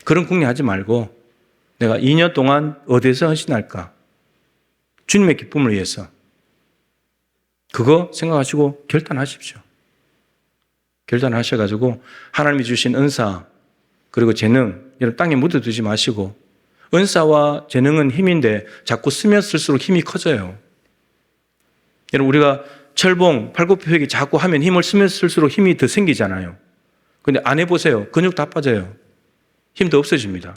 그런 궁리하지 말고 내가 2년 동안 어디서 헌신할까? 주님의 기쁨을 위해서. 그거 생각하시고 결단하십시오. 결단하셔가지고 하나님이 주신 은사 그리고 재능 여러분 땅에 묻어두지 마시고 은사와 재능은 힘인데 자꾸 쓰면 쓸수록 힘이 커져요. 여러분 우리가 철봉, 팔굽혀펴기 자꾸 하면 힘을 쓰면 쓸수록 힘이 더 생기잖아요. 근데 안 해보세요. 근육 다 빠져요. 힘도 없어집니다.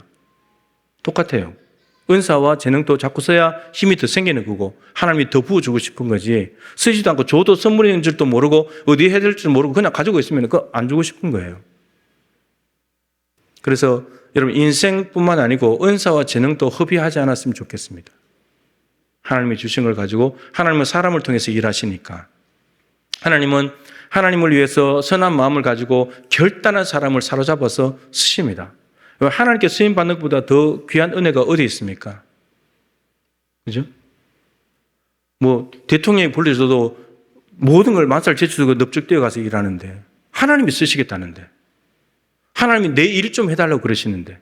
똑같아요. 은사와 재능도 자꾸 써야 힘이 더 생기는 거고 하나님이 더 부어주고 싶은 거지 쓰지도 않고 줘도 선물인 줄도 모르고 어디에 해야 될지도 모르고 그냥 가지고 있으면 그거 안 주고 싶은 거예요. 그래서 여러분 인생뿐만 아니고 은사와 재능도 허비하지 않았으면 좋겠습니다. 하나님이 주신 걸 가지고 하나님은 사람을 통해서 일하시니까 하나님은 하나님을 위해서 선한 마음을 가지고 결단한 사람을 사로잡아서 쓰십니다. 하나님께 쓰임 받는 것보다 더 귀한 은혜가 어디 있습니까? 그죠? 뭐 대통령이 불러줘도 모든 걸 만살 제쳐두고 넙죽 뛰어가서 일하는데 하나님이 쓰시겠다는데 하나님이 내 일 좀 해달라고 그러시는데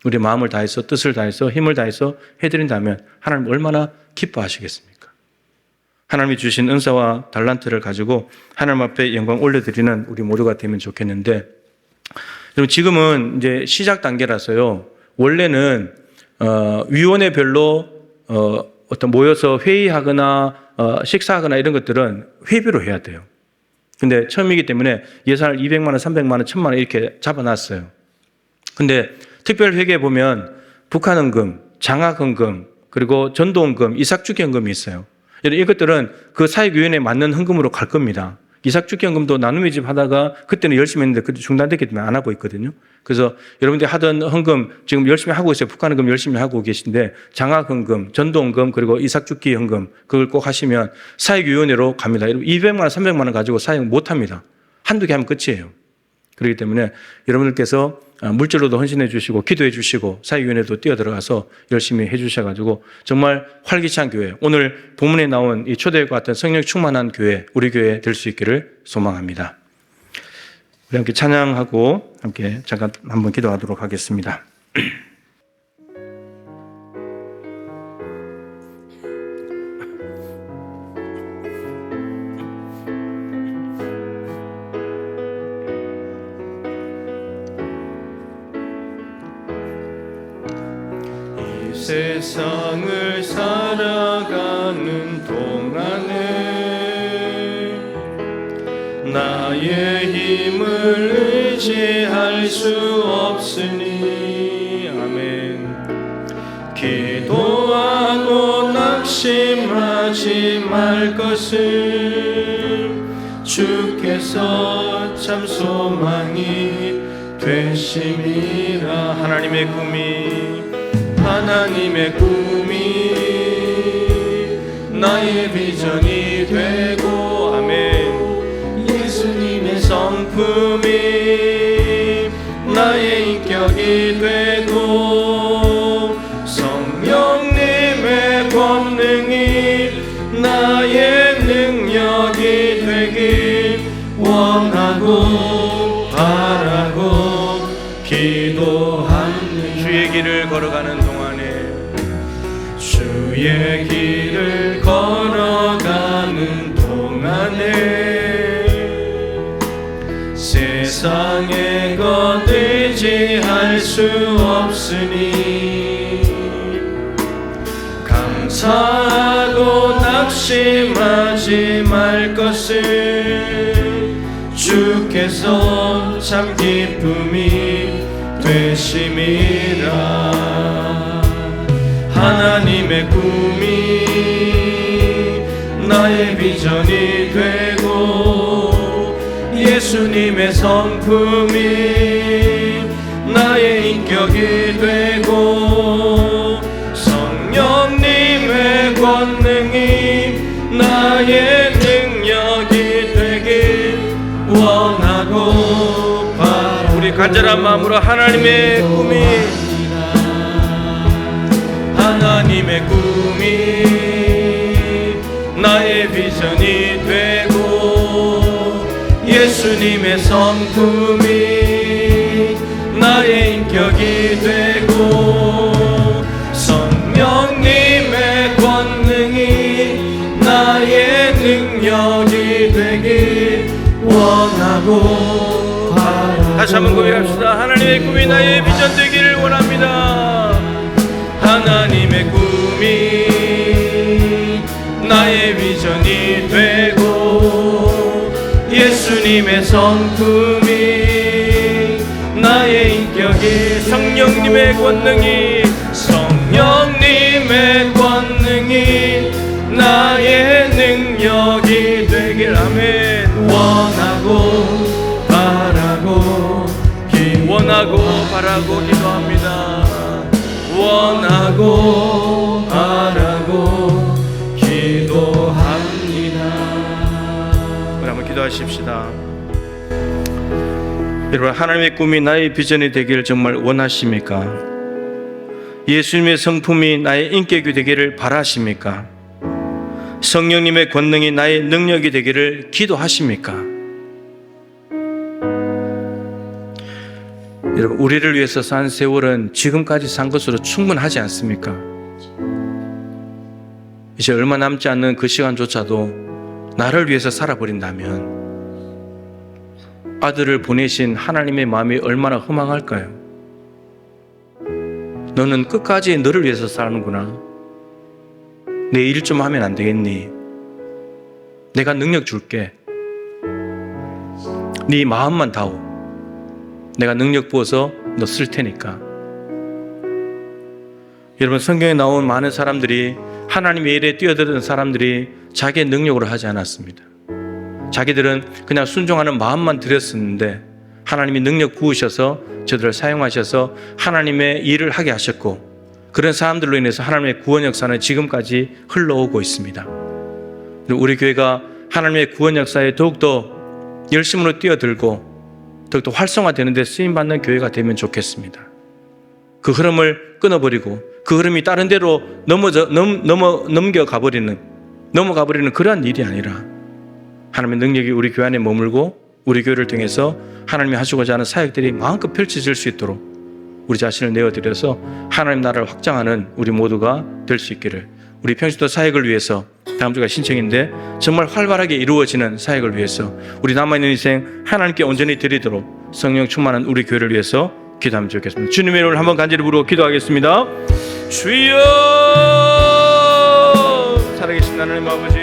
우리 마음을 다해서 뜻을 다해서 힘을 다해서 해드린다면 하나님 얼마나 기뻐하시겠습니까? 하나님이 주신 은사와 달란트를 가지고 하나님 앞에 영광 올려드리는 우리 모두가 되면 좋겠는데 여러분 지금은 이제 시작 단계라서요. 원래는 위원회별로 어떤 모여서 회의하거나 식사하거나 이런 것들은 회비로 해야 돼요. 근데 처음이기 때문에 예산을 200만 원, 300만 원, 1000만 원 이렇게 잡아놨어요. 근데 특별회계에 보면 북한헌금, 장학헌금, 그리고 전도헌금, 이삭주기헌금이 있어요. 이것들은 그 사역위원회에 맞는 헌금으로 갈 겁니다. 이삭주기헌금도 나눔의 집 하다가 그때는 열심히 했는데 그때 중단됐기 때문에 안 하고 있거든요. 그래서 여러분들이 하던 헌금 지금 열심히 하고 있어요. 북한헌금 열심히 하고 계신데 장학헌금, 전도헌금 그리고 이삭주기헌금 그걸 꼭 하시면 사역위원회로 갑니다. 200만 원, 300만 원 가지고 사역 못 합니다. 한두 개 하면 끝이에요. 그렇기 때문에 여러분들께서 물질로도 헌신해 주시고 기도해 주시고 사역위원회도 뛰어들어가서 열심히 해 주셔가지고 정말 활기찬 교회, 오늘 본문에 나온 이 초대교회 같은 성령 충만한 교회, 우리 교회 될 수 있기를 소망합니다. 우리 함께 찬양하고 함께 잠깐 한번 기도하도록 하겠습니다. 세상을 살아가는 동안에 나의 힘을 의지할 수 없으니 아멘. 기도하고 낙심하지 말 것을 주께서 참 소망이 되심이라. 하나님의 꿈이 나의 비전이 되고 아멘. 예수님의 성품이 나의 인격이 되고 성령님의 권능이 나의 능력이 되길 원하고 바라고 기도하는 주의 길을 걸어가는 동안에 주의 길을 걸어가는 동안에 세상의 것 의지할 수 없으니 감사하고 낙심하지 말 것을 주께서 참 기쁨이 되심이라. 하나님의 꿈이 나의 비전이 되고 예수님의 성품이 나의 인격이 되고 성령님의 권능이 나의 능력이 되길 원하고 바라. 우리 간절한 마음으로 하나님의 꿈이 하나님의 꿈이 나의 비전이 되고 예수님의 성품이 나의 인격이 되고 성령님의 권능이 나의 능력이 되길 원하고 바라. 다시 한번 고백합시다. 하나님의 꿈이 나의 비전 되기를 원합니다. 하나님의 꿈이 나의 비전이 되고 예수님의 성품이 나의 인격이 성령님의 권능이 성령님의 권능이 나의 능력이 되길 아멘. 원하고 바라고 기도합니다. 원하고 바라고 기도합니다. 우리 한번 기도하십시다. 여러분, 하나님의 꿈이 나의 비전이 되기를 정말 원하십니까? 예수님의 성품이 나의 인격이 되기를 바라십니까? 성령님의 권능이 나의 능력이 되기를 기도하십니까? 여러분, 우리를 위해서 산 세월은 지금까지 산 것으로 충분하지 않습니까? 이제 얼마 남지 않는 그 시간조차도 나를 위해서 살아버린다면 아들을 보내신 하나님의 마음이 얼마나 허망할까요? 너는 끝까지 너를 위해서 사는구나. 내 일 좀 하면 안 되겠니? 내가 능력 줄게. 네 마음만 다오. 내가 능력 부어서 너 쓸 테니까. 여러분, 성경에 나온 많은 사람들이 하나님의 일에 뛰어드는 사람들이 자기의 능력으로 하지 않았습니다. 자기들은 그냥 순종하는 마음만 들였었는데 하나님이 능력 부으셔서 저들을 사용하셔서 하나님의 일을 하게 하셨고, 그런 사람들로 인해서 하나님의 구원 역사는 지금까지 흘러오고 있습니다. 우리 교회가 하나님의 구원 역사에 더욱더 열심으로 뛰어들고 더욱더 활성화되는 데 쓰임받는 교회가 되면 좋겠습니다. 그 흐름을 끊어버리고 그 흐름이 다른 데로 넘어가 버리는 그러한 일이 아니라 하나님의 능력이 우리 교회 안에 머물고 우리 교회를 통해서 하나님이 하시고자 하는 사역들이 마음껏 펼쳐질 수 있도록 우리 자신을 내어드려서 하나님 나라를 확장하는 우리 모두가 될 수 있기를, 우리 평신도 사역을 위해서, 다음 주가 신청인데 정말 활발하게 이루어지는 사역을 위해서 우리 남아있는 인생 하나님께 온전히 드리도록 성령 충만한 우리 교회를 위해서 기도하면 좋겠습니다. 주님의 이름을 한번 간절히 부르고 기도하겠습니다. 주여, 살아계신 하나님 아버지,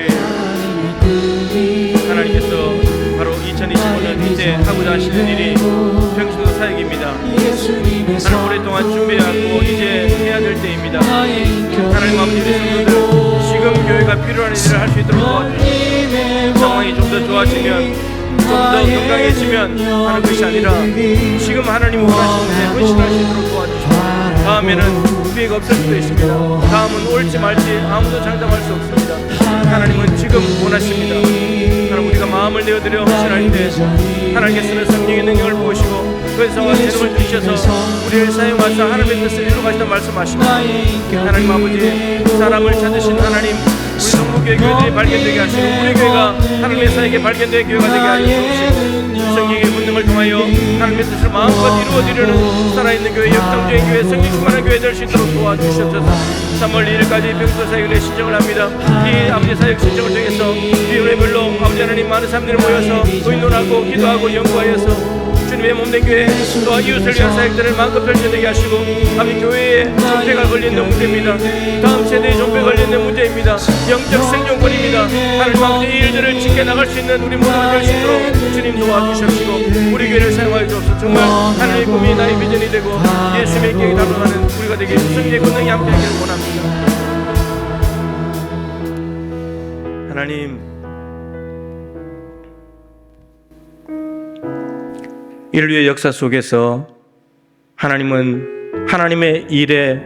하나님께서 바로 2025년 이제 하고자 하시는 일이 평신도 사역입니다. 하나님, 오랫동안 준비하고 이제 해야 될 때입니다. 하나님 아버지, 성도들 지금 교회가 필요한 일을 할 수 있도록 도와주시고, 상황이 좀 더 좋아지면, 좀 더 건강해지면 하는 것이 아니라 지금 하나님 원하시는데 헌신할 수 있도록 도와주시고, 다음에는 기회가 없을 수도 있습니다. 다음은 올지 말지 아무도 장담할 수 없습니다. 하나님은 지금 원하십니다. 하나님, 우리가 마음을 내어드려 헌신할 때 하나님께서는 성령의 능력을 부으시고 그 성화 재능을 주셔서 우리를 사용하사 하나님의 뜻을 이루어가시다 말씀하십니다. 하나님 아버지, 사람을 찾으신 하나님, 우리 동부교회 교회들이 발견되게 하시고 우리 교회가 하나님의 사역에 발견된 교회가 되게 하여 주시고, 하나님의 뜻을 마음껏 이루어드리는 살아있는 교회, 역동적인 교회, 성령 충만한 교회 될 수 있도록 도와주시옵소서. 3월 2일까지 병도사역의 신청을 합니다. 이 아버지 사역 신청을 통해서 위원회별로 아버지 하나님 많은 사람들이 모여서 의논하고 기도하고 연구하여서 주님의 몸된 교회 또한 이웃을 위한 사역들을 마음껏 펼쳐되게 하시고, 아버지 교회에 존폐가 걸리는 문제입니다. 다음 세대의 존폐가 걸리는 문제입니다. 영적 생존권입니다. 하나님 아버지 이 일들을 지켜나갈 수 있는 우리 모두가 될 수 있도록 주님 도와주시옵시고, 우리 교회를 사용하여 주옵소서. 정말 하나님의 꿈이 나의 비전이 되고 예수님의 계획이 달로가는 우리가 되게 승리의 권능이 함께하기를 원합니다. 하나님, 인류의 역사 속에서 하나님은 하나님의 일에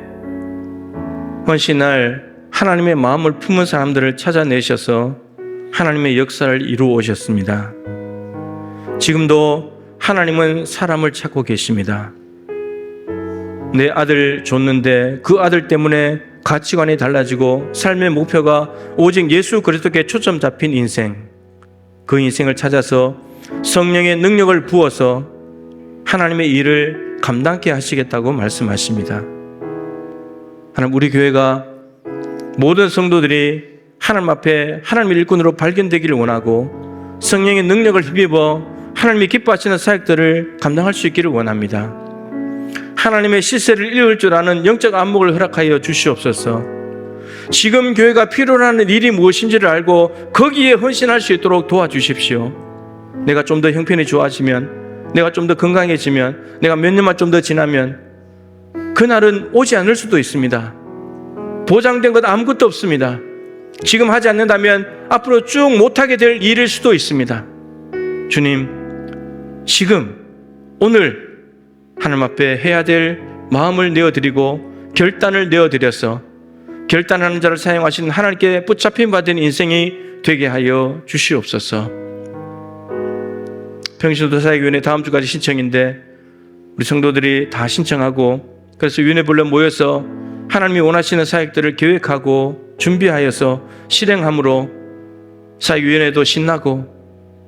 헌신할 하나님의 마음을 품은 사람들을 찾아내셔서 하나님의 역사를 이루어 오셨습니다. 지금도 하나님은 사람을 찾고 계십니다. 내 아들 줬는데 그 아들 때문에 가치관이 달라지고 삶의 목표가 오직 예수 그리스도께 초점 잡힌 인생, 그 인생을 찾아서 성령의 능력을 부어서 하나님의 일을 감당케 하시겠다고 말씀하십니다. 하나님, 우리 교회가 모든 성도들이 하나님 앞에 하나님의 일꾼으로 발견되기를 원하고 성령의 능력을 힘입어 하나님이 기뻐하시는 사역들을 감당할 수 있기를 원합니다. 하나님의 시세를 읽을 줄 아는 영적 안목을 허락하여 주시옵소서. 지금 교회가 필요로 하는 일이 무엇인지를 알고 거기에 헌신할 수 있도록 도와주십시오. 내가 좀 더 형편이 좋아지면, 내가 좀 더 건강해지면, 내가 몇 년만 좀 더 지나면 그날은 오지 않을 수도 있습니다. 보장된 것 아무것도 없습니다. 지금 하지 않는다면 앞으로 쭉 못하게 될 일일 수도 있습니다. 주님, 지금 오늘 하나님 앞에 해야 될 마음을 내어드리고 결단을 내어드려서 결단하는 자를 사용하시는 하나님께 붙잡힌 받은 인생이 되게 하여 주시옵소서. 평신도사역위원회 다음 주까지 신청인데 우리 성도들이 다 신청하고, 그래서 위원회별로 모여서 하나님이 원하시는 사역들을 계획하고 준비하여서 실행함으로 사역위원회도 신나고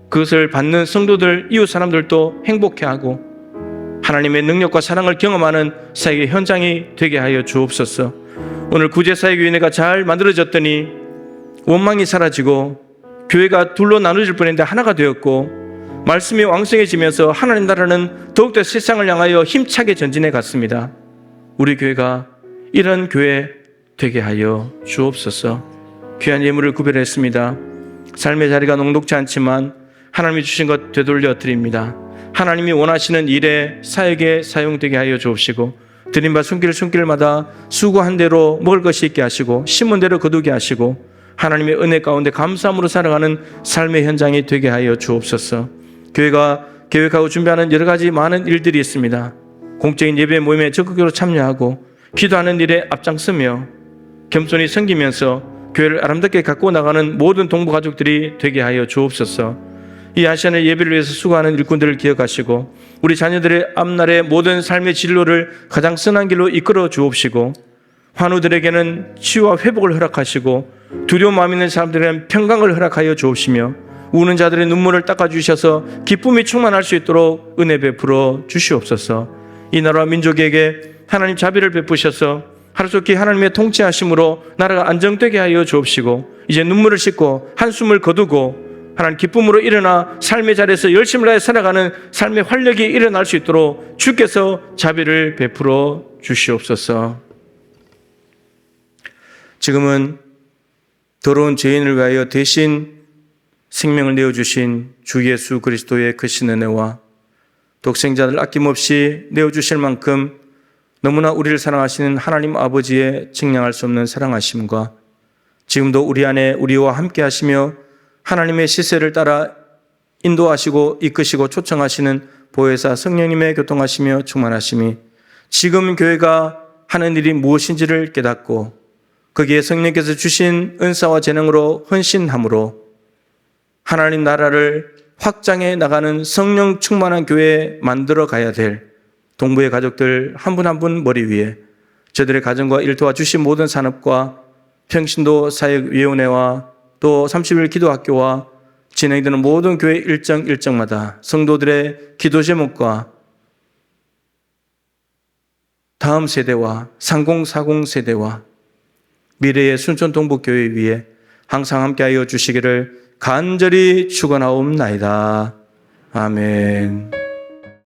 그것을 받는 성도들, 이웃 사람들도 행복해하고 하나님의 능력과 사랑을 경험하는 사역의 현장이 되게 하여 주옵소서. 오늘 구제사역위원회가 잘 만들어졌더니 원망이 사라지고 교회가 둘로 나눠질 뻔했는데 하나가 되었고, 말씀이 왕성해지면서 하나님 나라는 더욱더 세상을 향하여 힘차게 전진해 갔습니다. 우리 교회가 이런 교회 되게 하여 주옵소서. 귀한 예물을 구별했습니다. 삶의 자리가 녹록지 않지만 하나님이 주신 것 되돌려 드립니다. 하나님이 원하시는 일에 사역에 사용되게 하여 주옵시고, 드린 바 손길마다 수고한 대로 먹을 것이 있게 하시고 심은 대로 거두게 하시고 하나님의 은혜 가운데 감사함으로 살아가는 삶의 현장이 되게 하여 주옵소서. 교회가 계획하고 준비하는 여러 가지 많은 일들이 있습니다. 공적인 예배 모임에 적극적으로 참여하고 기도하는 일에 앞장서며 겸손히 섬기면서 교회를 아름답게 갖고 나가는 모든 동부 가족들이 되게 하여 주옵소서. 이 아시아의 예배를 위해서 수고하는 일꾼들을 기억하시고 우리 자녀들의 앞날의 모든 삶의 진로를 가장 선한 길로 이끌어 주옵시고, 환우들에게는 치유와 회복을 허락하시고 두려운 마음 있는 사람들에게는 평강을 허락하여 주옵시며, 우는 자들의 눈물을 닦아주셔서 기쁨이 충만할 수 있도록 은혜 베풀어 주시옵소서. 이 나라와 민족에게 하나님 자비를 베푸셔서 하루속히 하나님의 통치하심으로 나라가 안정되게 하여 주옵시고, 이제 눈물을 씻고 한숨을 거두고 하나님 기쁨으로 일어나 삶의 자리에서 열심을 다해 살아가는 삶의 활력이 일어날 수 있도록 주께서 자비를 베풀어 주시옵소서. 지금은 더러운 죄인을 위하여 대신 생명을 내어주신 주 예수 그리스도의 크신 은혜와 독생자를 아낌없이 내어주실 만큼 너무나 우리를 사랑하시는 하나님 아버지의 증량할 수 없는 사랑하심과 지금도 우리 안에 우리와 함께 하시며 하나님의 시세를 따라 인도하시고 이끄시고 초청하시는 보혜사 성령님의 교통하시며 충만하심이 지금 교회가 하는 일이 무엇인지를 깨닫고 거기에 성령께서 주신 은사와 재능으로 헌신함으로 하나님 나라를 확장해 나가는 성령 충만한 교회에 만들어 가야 될 동부의 가족들 한 분 한 분 머리 위에 저들의 가정과 일 도와주신 모든 산업과 평신도 사역위원회와 또 30일 기도학교와 진행되는 모든 교회 일정마다 성도들의 기도 제목과 다음 세대와 3040 세대와 미래의 순천 동북교회 위에 항상 함께하여 주시기를 간절히 축원하옵나이다. 아멘.